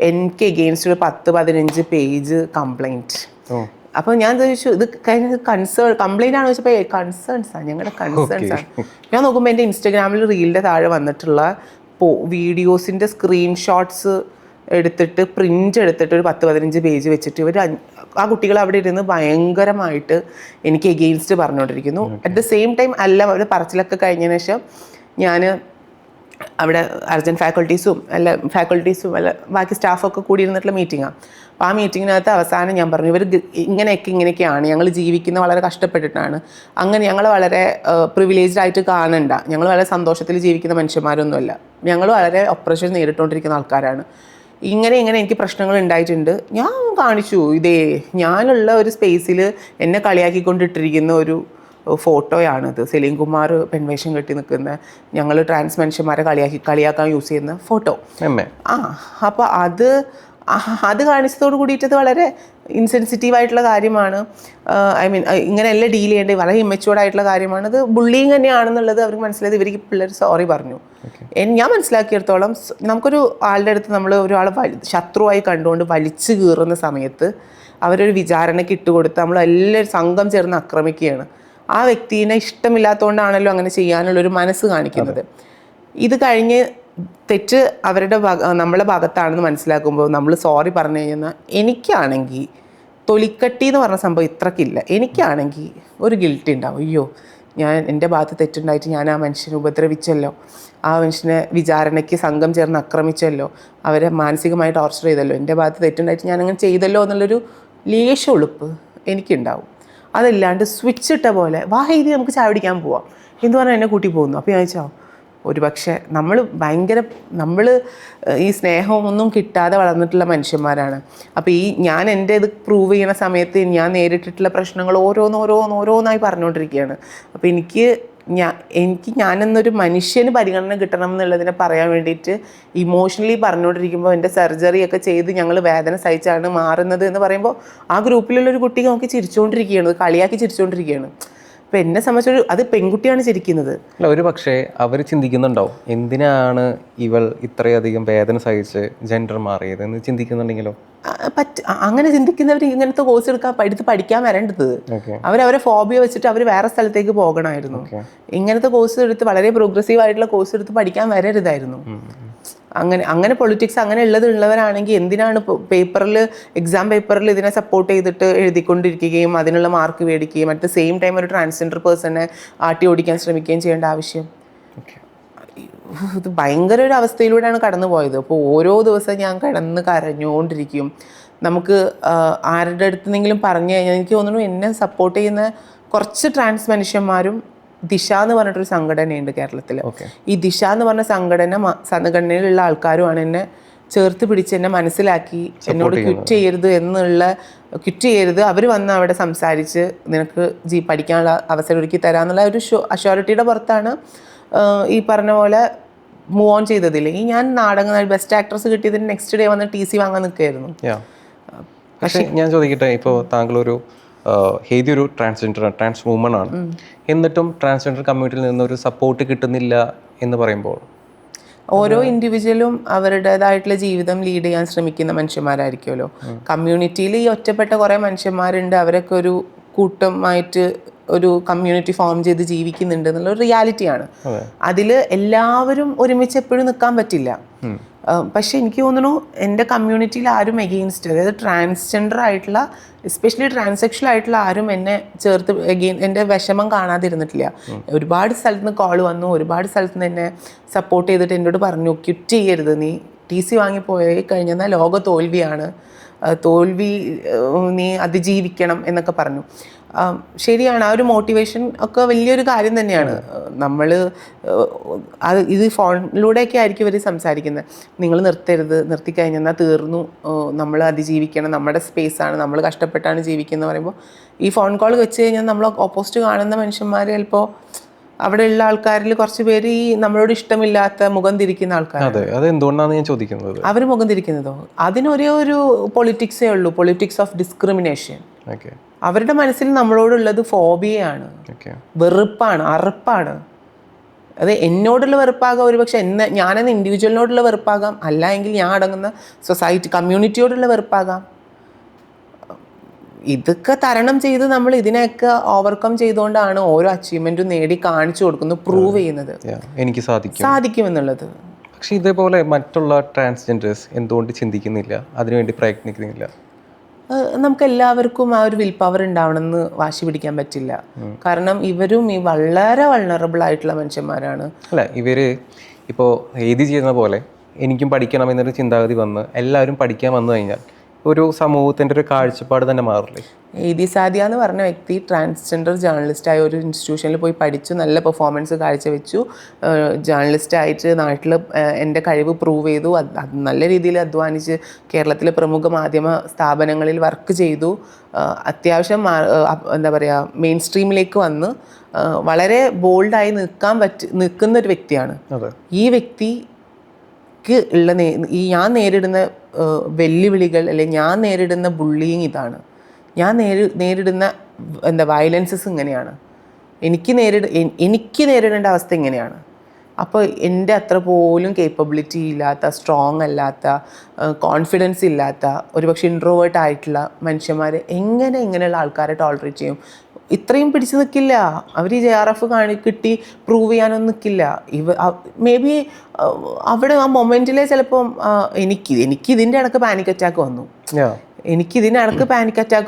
എനിക്ക് എഗെയിൻസ്റ്റ് ഒരു 10-15 പേജ് കംപ്ലൈൻറ്റ്. അപ്പോൾ ഞാൻ ചോദിച്ചു ഇത് കഴിഞ്ഞ കംപ്ലൈൻ്റ് ആണെന്ന് വെച്ചപ്പോൾ കൺസേൺസാണ്, ഞങ്ങളുടെ കൺസേൺസാണ്. ഞാൻ നോക്കുമ്പോൾ എൻ്റെ ഇൻസ്റ്റഗ്രാമിൽ റീലിൻ്റെ താഴെ വന്നിട്ടുള്ള വീഡിയോസിൻ്റെ സ്ക്രീൻഷോട്ട്സ് എടുത്തിട്ട് പ്രിൻ്റ് എടുത്തിട്ട് ഒരു 10-15 പേജ് വെച്ചിട്ട് ഇവർ ആ കുട്ടികൾ അവിടെ ഇരുന്ന് ഭയങ്കരമായിട്ട് എനിക്ക് എഗെയിൻസ്റ്റ് പറഞ്ഞുകൊണ്ടിരിക്കുന്നു. അറ്റ് ദ സെയിം ടൈം അവർ പറച്ചിലൊക്കെ കഴിഞ്ഞതിന് ശേഷം ഞാൻ അവിടെ അർജൻറ്റ് ഫാക്കൾട്ടീസും അല്ല ബാക്കി സ്റ്റാഫൊക്കെ കൂടി ഇരുന്നിട്ടുള്ള മീറ്റിങ്ങാണ്. അപ്പോൾ ആ മീറ്റിങ്ങിനകത്ത് അവസാനം ഞാൻ പറഞ്ഞു ഇവർ ഇങ്ങനെയൊക്കെയാണ്, ഞങ്ങൾ ജീവിക്കുന്ന വളരെ കഷ്ടപ്പെട്ടിട്ടാണ്, അങ്ങനെ ഞങ്ങൾ വളരെ പ്രിവിലേജ്ഡ് ആയിട്ട് കാണണ്ട, ഞങ്ങൾ വളരെ സന്തോഷത്തിൽ ജീവിക്കുന്ന മനുഷ്യന്മാരൊന്നുമല്ല, ഞങ്ങൾ വളരെ ഒപ്രഷൻ നേരിട്ടുകൊണ്ടിരിക്കുന്ന ആൾക്കാരാണ്, ഇങ്ങനെ എനിക്ക് പ്രശ്നങ്ങൾ ഉണ്ടായിട്ടുണ്ട്. ഞാൻ കാണിച്ചു ഞാനുള്ള ഒരു സ്പേസിൽ എന്നെ കളിയാക്കിക്കൊണ്ടിട്ടിരിക്കുന്ന ഒരു ഫോട്ടോയാണിത്. സലീം കുമാർ പെൺവേഷം കെട്ടി നിൽക്കുന്ന ഞങ്ങൾ ട്രാൻസ് മനുഷ്യന്മാരെ കളിയാക്കാൻ യൂസ് ചെയ്യുന്ന ഫോട്ടോ. അപ്പോൾ അത് കാണിച്ചതോട് കൂടിയിട്ടത് വളരെ ഇൻസെൻസിറ്റീവായിട്ടുള്ള കാര്യമാണ്. ഇങ്ങനെയല്ല ഡീൽ ചെയ്യേണ്ടത്, വളരെ ഇമ്മച്യൂർഡ് ആയിട്ടുള്ള കാര്യമാണ്. അത് ബുള്ളിങ് തന്നെയാണെന്നുള്ളത് അവർക്ക് മനസ്സിലായത്. ഇവർക്ക് പിള്ളേർ സോറി പറഞ്ഞു. ഞാൻ മനസ്സിലാക്കിയിടത്തോളം നമുക്കൊരു ആളുടെ അടുത്ത് നമ്മൾ ഒരാളെ ശത്രുവായി കണ്ടുകൊണ്ട് വലിച്ചു കീറുന്ന സമയത്ത് അവരൊരു വിചാരണയ്ക്ക് ഇട്ടുകൊടുത്ത് നമ്മളെല്ലാവരും സംഘം ചേർന്ന് ആക്രമിക്കുകയാണ്. ആ വ്യക്തിനെ ഇഷ്ടമില്ലാത്തതുകൊണ്ടാണല്ലോ അങ്ങനെ ചെയ്യാനുള്ളൊരു മനസ്സ് കാണിക്കുന്നത്. ഇത് കഴിഞ്ഞ് തെറ്റ് നമ്മളെ ഭാഗത്താണെന്ന് മനസ്സിലാക്കുമ്പോൾ നമ്മൾ സോറി പറഞ്ഞു കഴിഞ്ഞാൽ എനിക്കാണെങ്കിൽ തൊലിക്കട്ടി എന്ന് പറഞ്ഞ സംഭവം ഇത്രക്കില്ല. എനിക്കാണെങ്കിൽ ഒരു ഗിൽട്ടി ഉണ്ടാവും. അയ്യോ, എൻ്റെ ഭാഗത്ത് തെറ്റുണ്ടായിട്ട് ഞാൻ ആ മനുഷ്യനെ ഉപദ്രവിച്ചല്ലോ, ആ മനുഷ്യനെ വിചാരണയ്ക്ക് സംഘം ചേർന്ന് ആക്രമിച്ചല്ലോ, അവരെ മാനസികമായി ടോർച്ചർ ചെയ്തല്ലോ, എൻ്റെ ഭാഗത്ത് തെറ്റുണ്ടായിട്ട് ഞാൻ അങ്ങനെ ചെയ്തല്ലോ എന്നുള്ളൊരു ലേശ ഒളുപ്പ് എനിക്കുണ്ടാവും. അതല്ലാണ്ട് സ്വിച്ച് ഇട്ട പോലെ വാഹൈതി നമുക്ക് ചായ പിടിക്കാൻ പോവാം എന്ന് പറഞ്ഞാൽ എന്നെ കൂട്ടി പോകുന്നു. അപ്പോൾ ഞാൻ ചോദിച്ചാൽ ഒരു പക്ഷേ നമ്മൾ ഈ സ്നേഹമൊന്നും കിട്ടാതെ വളർന്നിട്ടുള്ള മനുഷ്യന്മാരാണ്. അപ്പോൾ ഞാൻ എൻ്റെ ഇത് പ്രൂവ് ചെയ്യുന്ന സമയത്ത് ഞാൻ നേരിട്ടിട്ടുള്ള പ്രശ്നങ്ങൾ ഓരോന്നായി പറഞ്ഞുകൊണ്ടിരിക്കുകയാണ്. അപ്പോൾ എനിക്ക് ഞാനെന്നൊരു മനുഷ്യന് പരിഗണന കിട്ടണം എന്നുള്ളതിനെ പറയാൻ വേണ്ടിയിട്ട് ഇമോഷണലി പറഞ്ഞുകൊണ്ടിരിക്കുമ്പോൾ എൻ്റെ സർജറിയൊക്കെ ചെയ്ത് ഞങ്ങൾ വേദന സഹിച്ചാണ് മാറുന്നത് എന്ന് പറയുമ്പോൾ ആ ഗ്രൂപ്പിലുള്ളൊരു കുട്ടി നോക്കി ചിരിച്ചുകൊണ്ടിരിക്കുകയാണ്, കളിയാക്കി ചിരിച്ചുകൊണ്ടിരിക്കുകയാണ്. അപ്പോൾ എന്നെ സംബന്ധിച്ചൊരു അത് പെൺകുട്ടിയാണ് ചിരിക്കുന്നത്. അല്ല, ഒരു പക്ഷേ അവർ ചിന്തിക്കുന്നുണ്ടാവും എന്തിനാണ് ഇവൾ ഇത്രയധികം വേദന സഹിച്ച് ജെൻഡർ മാറിയത് എന്ന് ചിന്തിക്കുന്നുണ്ടെങ്കിലോ? അങ്ങനെ ചിന്തിക്കുന്നവർ ഇങ്ങനത്തെ കോഴ്സ് എടുത്ത് പഠിക്കാൻ വരേണ്ടത്. അവരവരെ ഫോബിയ വെച്ചിട്ട് അവർ വേറെ സ്ഥലത്തേക്ക് പോകണമായിരുന്നു. ഇങ്ങനത്തെ കോഴ്സ് എടുത്ത് വളരെ പ്രോഗ്രസീവ് ആയിട്ടുള്ള കോഴ്സ് എടുത്ത് പഠിക്കാൻ വരരുതായിരുന്നു. അങ്ങനെ പൊളിറ്റിക്സ് അങ്ങനെ ഉള്ളവരാണെങ്കിൽ എന്തിനാണ് എക്സാം പേപ്പറിൽ ഇതിനെ സപ്പോർട്ട് ചെയ്തിട്ട് എഴുതിക്കൊണ്ടിരിക്കുകയും അതിനുള്ള മാർക്ക് മേടിക്കുകയും അറ്റ് ദ സെയിം ടൈം ഒരു ട്രാൻസ്ജെൻഡർ പേഴ്സണെ ആട്ടി ഓടിക്കാൻ ശ്രമിക്കുകയും ചെയ്യേണ്ട ആവശ്യം? ഇത് ഭയങ്കര ഒരു അവസ്ഥയിലൂടെയാണ് കടന്നു പോയത്. അപ്പോൾ ഓരോ ദിവസം ഞാൻ കിടന്ന് കരഞ്ഞുകൊണ്ടിരിക്കും. നമുക്ക് ആരുടെ അടുത്തെങ്കിലും പറഞ്ഞു കഴിഞ്ഞാൽ എനിക്ക് തോന്നുന്നു എന്നെ സപ്പോർട്ട് ചെയ്യുന്ന കുറച്ച് ട്രാൻസ് മനുഷ്യന്മാരും ദിശ എന്ന് പറഞ്ഞിട്ടൊരു സംഘടനയുണ്ട് കേരളത്തിൽ. ഈ ദിശ എന്ന് പറഞ്ഞ സംഘടനയിലുള്ള ആൾക്കാരുമാണ് എന്നെ ചേർത്ത് പിടിച്ച് എന്നെ മനസ്സിലാക്കി എന്നോട് ക്വിറ്റ് ചെയ്യരുത്, അവർ വന്ന് അവിടെ സംസാരിച്ച് നിനക്ക് പഠിക്കാനുള്ള അവസരം ഒരുക്കി തരാമെന്നുള്ള ഒരു അഷ്യൂരിറ്റിയുടെ പുറത്താണ് ഈ പറഞ്ഞ പോലെ മൂവ് ഓൺ ചെയ്തതില്ല. ഈ ഞാൻ നാടകം ബെസ്റ്റ് ആക്ട്രസ് കിട്ടിയതിന് നെക്സ്റ്റ് ഡേ വന്ന് TC വാങ്ങാൻ നിൽക്കുകയായിരുന്നു. പക്ഷേ ഞാൻ ചോദിക്കട്ടെ, ഇപ്പോൾ താങ്കളൊരു ഒരു ട്രാൻസ് വുമൺ ആണ്, എന്നിട്ടും ട്രാൻസ്ജെൻഡർ കമ്മ്യൂണിറ്റിയിൽ നിന്നൊരു സപ്പോർട്ട് കിട്ടുന്നില്ല എന്ന് പറയുമ്പോൾ ഓരോ ഇൻഡിവിജ്വലും അവരുടേതായിട്ടുള്ള ജീവിതം ലീഡ് ചെയ്യാൻ ശ്രമിക്കുന്ന മനുഷ്യന്മാരായിരിക്കുമല്ലോ. കമ്മ്യൂണിറ്റിയിൽ ഈ ഒറ്റപ്പെട്ട കുറേ മനുഷ്യന്മാരുണ്ട്, അവരൊക്കെ ഒരു കൂട്ടമായിട്ട് ഒരു കമ്മ്യൂണിറ്റി ഫോം ചെയ്ത് ജീവിക്കുന്നുണ്ട് എന്നുള്ളൊരു റിയാലിറ്റിയാണ്. അതിൽ എല്ലാവരും ഒരുമിച്ച് എപ്പോഴും നിൽക്കാൻ പറ്റില്ല. പക്ഷെ എനിക്ക് തോന്നുന്നു എൻ്റെ കമ്മ്യൂണിറ്റിയിൽ ആരും എഗെയിൻസ്റ്റ്, അതായത് ട്രാൻസ്ജെൻഡർ ആയിട്ടുള്ള എസ്പെഷ്യലി ട്രാൻസെക്ഷൽ ആയിട്ടുള്ള ആരും എന്നെ ചേർത്ത് എൻ്റെ വിഷമം കാണാതിരുന്നിട്ടില്ല. ഒരുപാട് സ്ഥലത്ത് നിന്ന് കോൾ വന്നു, ഒരുപാട് സ്ഥലത്ത് നിന്ന് എന്നെ സപ്പോർട്ട് ചെയ്തിട്ട് എന്നോട് പറഞ്ഞു ക്വിറ്റ് ചെയ്യരുത്, നീ TC വാങ്ങിപ്പോയി കഴിഞ്ഞാൽ ലോക തോൽവിയാണ്, തോൽവി നീ അതിജീവിക്കണം എന്നൊക്കെ പറഞ്ഞു. ശരിയാണ്, ആ ഒരു മോട്ടിവേഷൻ ഒക്കെ വലിയൊരു കാര്യം തന്നെയാണ്. നമ്മൾ ഇത് ഫോണിലൂടെയൊക്കെ ആയിരിക്കും ഇവർ സംസാരിക്കുന്നത്. നിങ്ങൾ നിർത്തരുത്, നിർത്തിക്കഴിഞ്ഞാൽ തീർന്നു, നമ്മൾ അതിജീവിക്കണം, നമ്മുടെ സ്പേസാണ്, നമ്മൾ കഷ്ടപ്പെട്ടാണ് ജീവിക്കുന്നത് പറയുമ്പോൾ ഈ ഫോൺ കോൾ വെച്ച് കഴിഞ്ഞാൽ നമ്മൾ ഓപ്പോസിറ്റ് കാണുന്ന മനുഷ്യന്മാർ ചിലപ്പോൾ അവിടെയുള്ള ആൾക്കാരിൽ കുറച്ച് പേര് ഈ നമ്മളോട് ഇഷ്ടമില്ലാത്ത മുഖം തിരിക്കുന്ന ആൾക്കാർ. അതെന്തുകൊണ്ടാണ് ഞാൻ ചോദിക്കുന്നത്? അവർ മുഖം തിരിക്കുന്നതോ അതിനൊരേ ഒരു പൊളിറ്റിക്സേ ഉള്ളൂ, പൊളിറ്റിക്സ് ഓഫ് ഡിസ്ക്രിമിനേഷൻ. അവരുടെ മനസ്സിൽ നമ്മളോടുള്ളത് ഫോബിയയാണ്, വെറുപ്പാണ്, അറുപ്പാണ്. അത് എന്നോടുള്ള വെറുപ്പാകാം, ഒരുപക്ഷെ ഞാനെന്ന ഇൻഡിവിജ്വലിനോടുള്ള വെറുപ്പാകാം, അല്ല എങ്കിൽ ഞാൻ അടങ്ങുന്ന സൊസൈറ്റി കമ്മ്യൂണിറ്റിയോടുള്ള വെറുപ്പാകാം. ഇതൊക്കെ തരണം ചെയ്ത് നമ്മൾ ഇതിനെയൊക്കെ ഓവർകം ചെയ്തുകൊണ്ടാണ് ഓരോ അച്ചീവ്മെന്റും നേടി കാണിച്ചു കൊടുക്കുന്നത്, പ്രൂവ് ചെയ്യുന്നത് എനിക്ക് സാധിക്കുമെന്നുള്ളത്. പക്ഷെ ഇതേപോലെ മറ്റുള്ള ട്രാൻസ്ജെൻഡേഴ്സ് എന്തുകൊണ്ട് ചിന്തിക്കുന്നില്ല, അതിനുവേണ്ടി പ്രയത്നിക്കുന്നില്ല? നമുക്ക് എല്ലാവർക്കും ആ ഒരു വിൽ പവർ ഉണ്ടാവണമെന്ന് വാശി പിടിക്കാൻ പറ്റില്ല. കാരണം ഇവരും ഈ വളരെ വൾണറബിൾ ആയിട്ടുള്ള മനുഷ്യന്മാരാണ്. അല്ല, ഇവര് ഇപ്പോൾ ഏത് ചെയ്യുന്ന പോലെ എനിക്കും പഠിക്കണം എന്നൊരു ചിന്താഗതി വന്ന് എല്ലാവരും പഠിക്കാൻ വന്നു കഴിഞ്ഞാൽ ഒരു സമൂഹത്തിൻ്റെ ഒരു കാഴ്ചപ്പാട് തന്നെ മാറില്ലേ? ഏദി സാദിയ എന്ന് പറഞ്ഞ വ്യക്തി ട്രാൻസ്ജെൻഡർ ജേർണലിസ്റ്റായ ഒരു ഇൻസ്റ്റിറ്റ്യൂഷനിൽ പോയി പഠിച്ചു, നല്ല പെർഫോമൻസ് കാഴ്ചവെച്ചു, ജേർണലിസ്റ്റായിട്ട് നാട്ടിൽ എൻ്റെ കഴിവ് പ്രൂവ് ചെയ്തു, നല്ല രീതിയിൽ അധ്വാനിച്ച് കേരളത്തിലെ പ്രമുഖ മാധ്യമ സ്ഥാപനങ്ങളിൽ വർക്ക് ചെയ്തു, അത്യാവശ്യം എന്താ പറയുക മെയിൻ സ്ട്രീമിലേക്ക് വന്ന് വളരെ ബോൾഡായി നിൽക്കുന്ന ഒരു വ്യക്തിയാണ്. ഈ വ്യക്തിക്ക് ഉള്ള ഞാൻ നേരിടുന്ന വെല്ലുവിളികൾ അല്ലെങ്കിൽ ഞാൻ നേരിടുന്ന ബുള്ളിങ് ഇതാണ്, ഞാൻ നേരിടുന്ന വയലൻസസ് ഇങ്ങനെയാണ്, എനിക്ക് നേരിടേണ്ട അവസ്ഥ ഇങ്ങനെയാണ്. അപ്പോൾ എൻ്റെ അത്ര പോലും കേപ്പബിലിറ്റി ഇല്ലാത്ത, സ്ട്രോങ് അല്ലാത്ത, കോൺഫിഡൻസ് ഇല്ലാത്ത, ഒരുപക്ഷെ ഇൻട്രോവേർട്ട് ആയിട്ടുള്ള മനുഷ്യന്മാർ എങ്ങനെ ഇങ്ങനെയുള്ള ആൾക്കാരെ ടോളറേറ്റ് ചെയ്യും? ഇത്രയും പിടിച്ചു നിൽക്കില്ല അവർ. ഈ JRF കിട്ടി പ്രൂവ് ചെയ്യാനൊന്നും നിൽക്കില്ല. മേ ബി അവിടെ ആ മൊമെൻറ്റിലെ ചിലപ്പം എനിക്ക് ഇതിൻ്റെ ഇടയ്ക്ക് പാനിക് അറ്റാക്ക്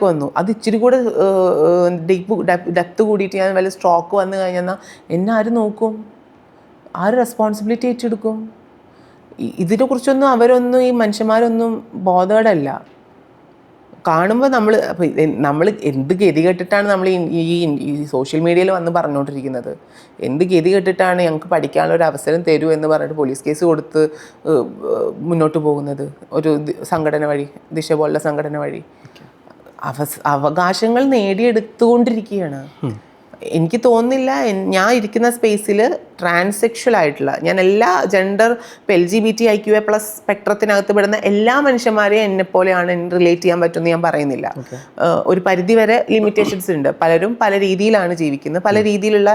വന്നു, അത് ഇച്ചിരി കൂടെ ഡെപ്ത് കൂടിയിട്ട് ഞാൻ വല്ല സ്ട്രോക്ക് വന്നു കഴിഞ്ഞാൽ എന്നെ ആര് നോക്കും? ആര് റെസ്പോൺസിബിലിറ്റി ഏറ്റെടുക്കും? ഇതിനെക്കുറിച്ചൊന്നും അവരൊന്നും ഈ മനുഷ്യന്മാരൊന്നും ബോധേഡല്ല. കാണുമ്പോൾ നമ്മൾ എന്ത് ഗതി കെട്ടിട്ടാണ് നമ്മൾ ഈ സോഷ്യൽ മീഡിയയിൽ വന്ന് പറഞ്ഞുകൊണ്ടിരിക്കുന്നത്? എന്ത് ഗതി കെട്ടിട്ടാണ് ഞങ്ങൾക്ക് പഠിക്കാനുള്ള ഒരു അവസരം തരൂ എന്ന് പറഞ്ഞിട്ട് പോലീസ് കേസ് കൊടുത്ത് മുന്നോട്ട് പോകുന്നത് ഒരു സംഘടന വഴി, ദിശ പോലുള്ള സംഘടന വഴി? അവകാശങ്ങൾ നേടിയെടുത്തുകൊണ്ടിരിക്കുകയാണ്. എനിക്ക് തോന്നുന്നില്ല ഞാൻ ഇരിക്കുന്ന സ്പേസിൽ ട്രാൻസെക്ഷൽ ആയിട്ടുള്ള, ഞാൻ എല്ലാ ജെൻഡർ ഇപ്പോൾ LGBTIQA+ സ്പെക്ട്രത്തിനകത്ത് പെടുന്ന എല്ലാ മനുഷ്യന്മാരെയും എന്നെപ്പോലെയാണ് റിലേറ്റ് ചെയ്യാൻ പറ്റുമെന്ന് ഞാൻ പറയുന്നില്ല. ഒരു പരിധിവരെ ലിമിറ്റേഷൻസ് ഉണ്ട്. പലരും പല രീതിയിലാണ് ജീവിക്കുന്നത്, പല രീതിയിലുള്ള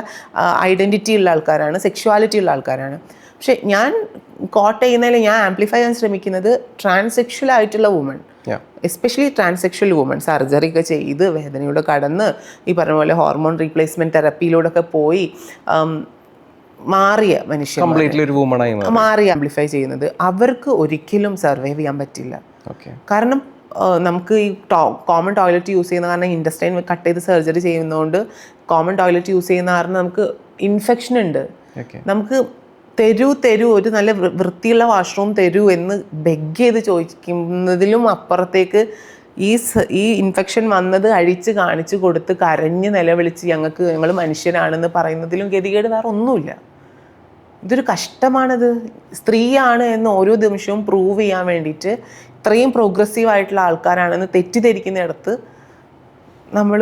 ഐഡൻറ്റിറ്റി ഉള്ള ആൾക്കാരാണ്, സെക്ഷുവാലിറ്റി ഉള്ള ആൾക്കാരാണ്. പക്ഷെ ഞാൻ കോട്ട് ചെയ്യുന്നതിൽ ഞാൻ ആംപ്ലിഫൈ ചെയ്യാൻ ശ്രമിക്കുന്നത് ട്രാൻസെക്ഷൽ ആയിട്ടുള്ള woman, especially transsexual woman, surgery ഒക്കെ ചെയ്ത് വേദനയോടെ കടന്ന് ഈ പറഞ്ഞ പോലെ ഹോർമോൺ റീപ്ലേസ്മെന്റ് തെറപ്പിയിലൂടെ ഒക്കെ പോയി മാറിയ മനുഷ്യൻ മാറി ആംപ്ലിഫൈ ചെയ്യുന്നത് അവർക്ക് ഒരിക്കലും സർവൈവ് ചെയ്യാൻ പറ്റില്ല. കാരണം നമുക്ക് ഈ കോമൺ ടോയ്ലറ്റ് യൂസ് ചെയ്യുന്ന കാരണം ഇൻഡസ്റ്റൈൻ കട്ട് ചെയ്ത് സർജറി ചെയ്യുന്നതുകൊണ്ട് കോമൺ ടോയ്ലറ്റ് യൂസ് ചെയ്യുന്ന കാരണം നമുക്ക് ഇൻഫെക്ഷൻ ഉണ്ട്. നമുക്ക് തരൂ ഒരു നല്ല വൃത്തിയുള്ള വാഷ്റൂം തരൂ എന്ന് ബെഗ് ചെയ്ത് ചോദിക്കുന്നതിലും അപ്പുറത്തേക്ക് ഈ ഇൻഫെക്ഷൻ വന്നത് അഴിച്ച് കാണിച്ചു കൊടുത്ത് കരഞ്ഞ് നിലവിളിച്ച് ഞങ്ങൾ മനുഷ്യരാണെന്ന് പറയുന്നതിലും ഗതികേട് വേറെ ഒന്നുമില്ല. ഇതൊരു കഷ്ടമാണത്. സ്ത്രീയാണ് എന്ന് ഓരോ നിമിഷവും പ്രൂവ് ചെയ്യാൻ വേണ്ടിയിട്ട് ഇത്രയും പ്രോഗ്രസീവായിട്ടുള്ള ആൾക്കാരാണെന്ന് തെറ്റിദ്ധരിക്കുന്നിടത്ത് നമ്മൾ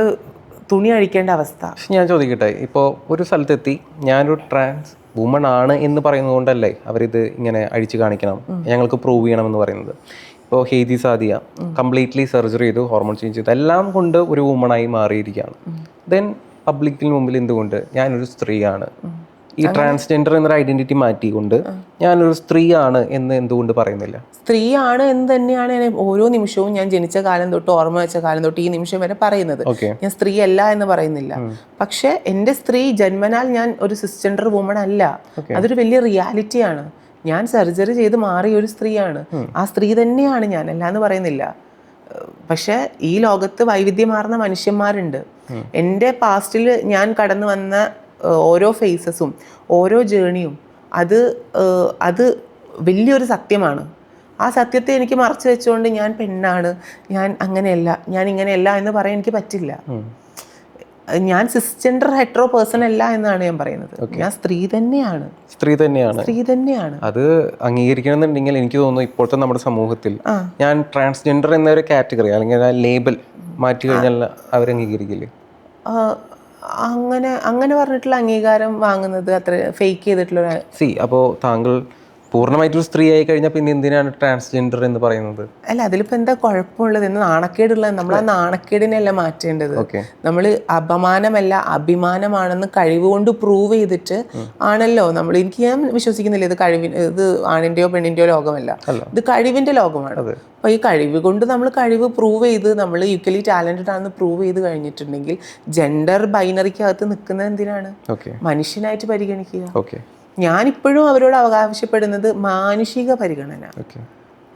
തുണി അഴിക്കേണ്ട അവസ്ഥ. ഞാൻ ചോദിക്കട്ടെ, ഇപ്പോൾ ഒരു സ്ഥലത്തെത്തി ഞാനൊരു ട്രാൻസ് വുമൺ ആണ് എന്ന് പറയുന്നത് കൊണ്ടല്ലേ അവരിത് ഇങ്ങനെ അഴിച്ചു കാണിക്കണം, ഞങ്ങൾക്ക് പ്രൂവ് ചെയ്യണം എന്ന് പറയുന്നത്? ഇപ്പോൾ ഹെയ്തി സാദിയ കംപ്ലീറ്റ്ലി സർജറി ചെയ്തു, ഹോർമോൺ ചേഞ്ച് ചെയ്തു, എല്ലാം കൊണ്ട് ഒരു വുമണായി മാറിയിരിക്കുകയാണ്. ദെൻ പബ്ലിക്കിന് മുമ്പിൽ എന്തുകൊണ്ട് ഞാനൊരു സ്ത്രീയാണ്, ഈ ട്രാൻസ്ജെൻഡർ എന്നൊരു ഐഡന്റിറ്റി മാറ്റിക്കൊണ്ട് ഞാനൊരു സ്ത്രീയാണ് എന്ന് എന്തുകൊണ്ട് പറയുന്നില്ല? സ്ത്രീയാണ് എന്ന് തന്നെയാണ് ഓരോ നിമിഷവും ഞാൻ ജനിച്ച കാലം തൊട്ട് ഓർമ്മ വെച്ച കാലം തൊട്ട് ഈ നിമിഷം വരെ പറയുന്നത്. ഞാൻ സ്ത്രീ അല്ല എന്ന് പറയുന്നില്ല. പക്ഷെ എൻ്റെ സ്ത്രീ ജന്മനാൽ ഞാൻ ഒരു സിസ്ജെൻഡർ വുമൺ അല്ല. അതൊരു വലിയ റിയാലിറ്റിയാണ്. ഞാൻ സർജറി ചെയ്ത് മാറിയ ഒരു സ്ത്രീയാണ്. ആ സ്ത്രീ തന്നെയാണ് ഞാൻ, അല്ല എന്ന് പറയുന്നില്ല. പക്ഷെ ഈ ലോകത്ത് വൈവിധ്യമാർന്ന മനുഷ്യന്മാരുണ്ട്. എൻ്റെ പാസ്റ്റിൽ ഞാൻ കടന്നു വന്ന ഓരോ ഫേസസും ഓരോ ജേണിയും അത് വലിയൊരു സത്യമാണ്. ആ സത്യത്തെ എനിക്ക് മറച്ചു വെച്ചുകൊണ്ട് ഞാൻ പെണ്ണാണ്, ഞാൻ അങ്ങനെയല്ല, ഞാൻ ഇങ്ങനെയല്ല എന്ന് പറയാൻ എനിക്ക് പറ്റില്ല. ഞാൻ സിസ്ജെൻഡർ ഹെറ്ററോ പേഴ്സൺ അല്ല എന്നാണ് ഞാൻ പറയുന്നത്. ഞാൻ സ്ത്രീ തന്നെയാണ്. അത് അംഗീകരിക്കണമെന്നുണ്ടെങ്കിൽ എനിക്ക് തോന്നുന്നു ഇപ്പോഴത്തെ നമ്മുടെ സമൂഹത്തിൽ ഞാൻ ട്രാൻസ്ജെൻഡർ എന്നൊരു കാറ്റഗറി അല്ലെങ്കിൽ ആ ലേബൽ മാറ്റി കഴിഞ്ഞാൽ അവർ അംഗീകരിക്കില്ലേ? അങ്ങനെ പറഞ്ഞിട്ടുള്ള അംഗീകാരം വാങ്ങുന്നത് അത്ര ഫേക്ക് ചെയ്തിട്ടുള്ള അപ്പോൾ താങ്കൾ പൂർണ്ണമായിട്ടൊരു സ്ത്രീ ആയി കഴിഞ്ഞാൽ പിന്നെ എന്തിനാണ് ട്രാൻസ്ജെൻഡർ എന്ന് പറയുന്നത്? അല്ല, അതിലിപ്പോൾ എന്താ കുഴപ്പമുള്ളത്? എന്ന് നാണക്കേടുള്ളത് നമ്മൾ ആ നാണക്കേടിനെയല്ല മാറ്റേണ്ടത്. നമ്മൾ അപമാനമല്ല അഭിമാനമാണെന്ന് കഴിവുകൊണ്ട് പ്രൂവ് ചെയ്തിട്ട് ആണല്ലോ നമ്മൾ. ഞാൻ വിശ്വസിക്കുന്നില്ല ഇത് ആണിൻ്റെയോ പെണ്ണിൻ്റെയോ ലോകമല്ല, ഇത് കഴിവിൻ്റെ ലോകമാണ്. അപ്പോൾ ഈ കഴിവ് കൊണ്ട് നമ്മൾ കഴിവ് പ്രൂവ് ചെയ്ത് നമ്മൾ ഈക്വലി ടാലൻറ്റഡ് ആണെന്ന് പ്രൂവ് ചെയ്ത് കഴിഞ്ഞിട്ടുണ്ടെങ്കിൽ ജെൻഡർ ബൈനറിക്കകത്ത് നിൽക്കുന്നത് എന്തിനാണ്? മനുഷ്യനായിട്ട് പരിഗണിക്കുക. ഞാനിപ്പോഴും അവരോട് അവകാശപ്പെടുന്നത് മാനുഷിക പരിഗണന.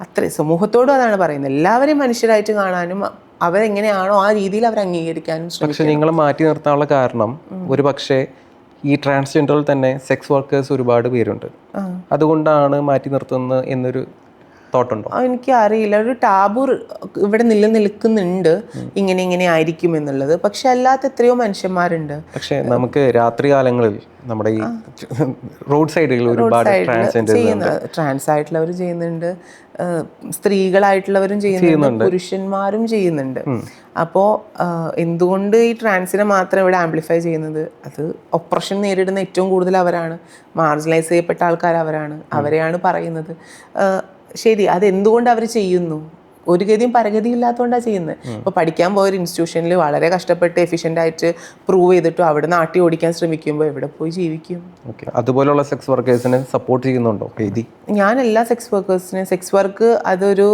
അത്രേ, സമൂഹത്തോടും അതാണ് പറയുന്നത്. എല്ലാവരെയും മനുഷ്യരായിട്ട് കാണാനും അവരെങ്ങനെയാണോ ആ രീതിയിൽ അവർ അംഗീകരിക്കാനും ശ്രമിക്കും. പക്ഷെ നിങ്ങൾ മാറ്റി നിർത്താനുള്ള കാരണം ഒരു പക്ഷേ ഈ ട്രാൻസ്ജെൻഡറിൽ തന്നെ സെക്സ് വർക്കേഴ്സ് ഒരുപാട് പേരുണ്ട്, അതുകൊണ്ടാണ് മാറ്റി നിർത്തുന്നത് എന്നൊരു തോട്ടുണ്ടോ? എനിക്ക് അറിയില്ല. ഒരു ടാബു ഇവിടെ നിലനിൽക്കുന്നുണ്ട്, ഇങ്ങനെ ആയിരിക്കും എന്നുള്ളത്. പക്ഷെ അല്ലാത്ത എത്രയോ മനുഷ്യന്മാരുണ്ട്. പക്ഷെ നമുക്ക് രാത്രി കാലങ്ങളിൽ നമ്മുടെ ഈ റോഡ് സൈഡുകളിൽ ഒരുപാട് ട്രാൻസ് ആയിട്ടുള്ളവർ ചെയ്യുന്നുണ്ട്, സ്ത്രീകളായിട്ടുള്ളവരും ചെയ്യുന്നുണ്ട്, പുരുഷന്മാരും ചെയ്യുന്നുണ്ട്. അപ്പോൾ എന്തുകൊണ്ട് ഈ ട്രാൻസിനെ മാത്രം ഇവിടെ ആംപ്ലിഫൈ ചെയ്യുന്നത്? അത് ഒപ്രഷൻ നേരിടുന്ന ഏറ്റവും കൂടുതൽ അവരാണ്, മാർജിനലൈസ് ചെയ്യപ്പെട്ട ആൾക്കാർ അവരാണ്, അവരെയാണ് പറയുന്നത്. ശരി, അതെന്തുകൊണ്ട് അവർ ചെയ്യുന്നു? ഒരു ഗതിയും പരഗതിയും ഇല്ലാത്തതുകൊണ്ടാണ് ചെയ്യുന്നത്. ഇപ്പോൾ പഠിക്കാൻ പോയൊരു ഇൻസ്റ്റിറ്റ്യൂഷനിൽ വളരെ കഷ്ടപ്പെട്ട് എഫിഷ്യൻ്റ് ആയിട്ട് പ്രൂവ് ചെയ്തിട്ടും അവിടെ നാട്ടി ഓടിക്കാൻ ശ്രമിക്കുമ്പോൾ എവിടെ പോയി ജീവിക്കും? അതുപോലുള്ള സെക്സ് വർക്കേഴ്സിനെ സപ്പോർട്ട് ചെയ്യുന്നുണ്ടോ? ഞാൻ എല്ലാ സെക്സ് വർക്ക് അതൊരു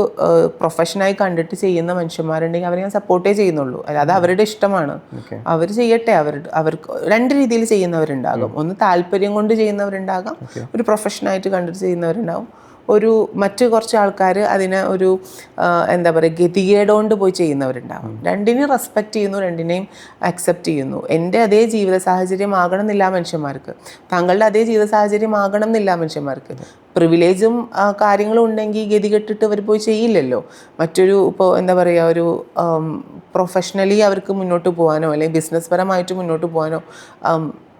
പ്രൊഫഷനായി കണ്ടിട്ട് ചെയ്യുന്ന മനുഷ്യന്മാരുണ്ടെങ്കിൽ അവരെ ഞാൻ സപ്പോർട്ടേ ചെയ്യുന്നുള്ളൂ. അല്ലാതെ അവരുടെ ഇഷ്ടമാണ്, അവർ ചെയ്യട്ടെ. അവർക്ക് രണ്ട് രീതിയിൽ ചെയ്യുന്നവരുണ്ടാകും. ഒന്ന് താല്പര്യം കൊണ്ട് ചെയ്യുന്നവരുണ്ടാകാം, ഒരു പ്രൊഫഷനായിട്ട് കണ്ടിട്ട് ചെയ്യുന്നവരുണ്ടാകും. മറ്റു കുറച്ച് ആൾക്കാർ അതിനെ ഒരു എന്താ പറയുക ഗതികേടുകൊണ്ട് പോയി ചെയ്യുന്നവരുണ്ടാകും. രണ്ടിനെയും റെസ്പെക്റ്റ് ചെയ്യുന്നു, രണ്ടിനെയും അക്സെപ്റ്റ് ചെയ്യുന്നു. എൻ്റെ അതേ ജീവിത സാഹചര്യം ആകണം എന്നില്ല മനുഷ്യന്മാർക്ക്, താങ്കളുടെ അതേ ജീവിത സാഹചര്യം ആകണം എന്നില്ല മനുഷ്യന്മാർക്ക്. പ്രിവിലേജും കാര്യങ്ങളും ഉണ്ടെങ്കിൽ ഗതികെട്ടിട്ട് അവർ പോയി ചെയ്യില്ലല്ലോ. ഇപ്പോൾ എന്താ പറയുക, ഒരു പ്രൊഫഷണലി അവർക്ക് മുന്നോട്ട് പോകാനോ അല്ലെങ്കിൽ ബിസിനസ് പരമായിട്ട് മുന്നോട്ട് പോകാനോ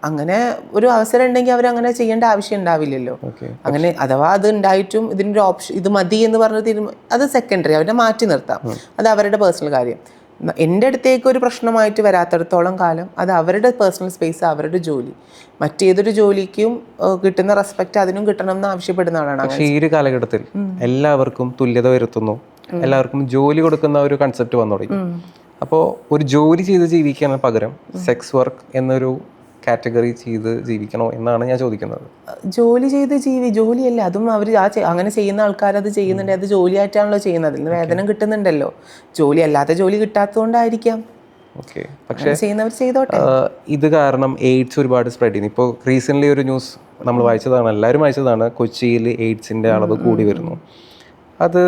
അങ്ങനെ ഒരു അവസരം ഉണ്ടെങ്കിൽ അവരങ്ങനെ ചെയ്യേണ്ട ആവശ്യം ഉണ്ടാവില്ലല്ലോ. അങ്ങനെ അഥവാ അത് ഉണ്ടായിട്ടും ഇതിൻ്റെ ഒരു ഓപ്ഷൻ ഇത് മതി എന്ന് പറഞ്ഞ അത് സെക്കൻഡറി, അവരെ മാറ്റി നിർത്താം, അത് അവരുടെ പേഴ്സണൽ കാര്യം. എൻ്റെ അടുത്തേക്ക് ഒരു പ്രശ്നമായിട്ട് വരാത്തിടത്തോളം കാലം അത് അവരുടെ പേഴ്സണൽ സ്പേസ്, അവരുടെ ജോലി. മറ്റേതൊരു ജോലിക്കും കിട്ടുന്ന റെസ്പെക്റ്റ് അതിനും കിട്ടണം എന്ന് ആവശ്യപ്പെടുന്ന ആളാണ്. പക്ഷേ ഈ ഒരു കാലഘട്ടത്തിൽ എല്ലാവർക്കും തുല്യത വരുത്തുന്നു, എല്ലാവർക്കും ജോലി കൊടുക്കുന്ന ഒരു കൺസെപ്റ്റ് വന്നു തുടങ്ങി. അപ്പോൾ ഒരു ജോലി ചെയ്ത് ജീവിക്കാൻ പകരം സെക്സ് വർക്ക് എന്നൊരു കാറ്റഗറി ചെയ്ത് ജീവിക്കണോ എന്നാണ് ഞാൻ ചോദിക്കുന്നത്. ജോലി ചെയ്ത് ജോലിയല്ല, അതും അവർ അങ്ങനെ ചെയ്യുന്ന ആൾക്കാർ അത് ചെയ്യുന്നുണ്ട്. അത് ജോലിയായിട്ടാണല്ലോ ചെയ്യുന്നത്, അതിന് വേതനം കിട്ടുന്നുണ്ടല്ലോ. ജോലി അല്ലാത്ത ജോലി കിട്ടാത്തതുകൊണ്ടായിരിക്കാം. ഓക്കെ, പക്ഷേ ചെയ്യുന്നവർ ചെയ്തോട്ടെ. ഇത് കാരണം എയ്ഡ്സ് ഒരുപാട് സ്പ്രെഡ് ചെയ്യുന്നു. ഇപ്പോൾ റീസെൻ്റ്ലി ഒരു ന്യൂസ് നമ്മൾ വായിച്ചതാണ്, എല്ലാവരും വായിച്ചതാണ്, കൊച്ചിയിൽ എയ്ഡ്സിൻ്റെ അളവ് കൂടി വരുന്നു. അത്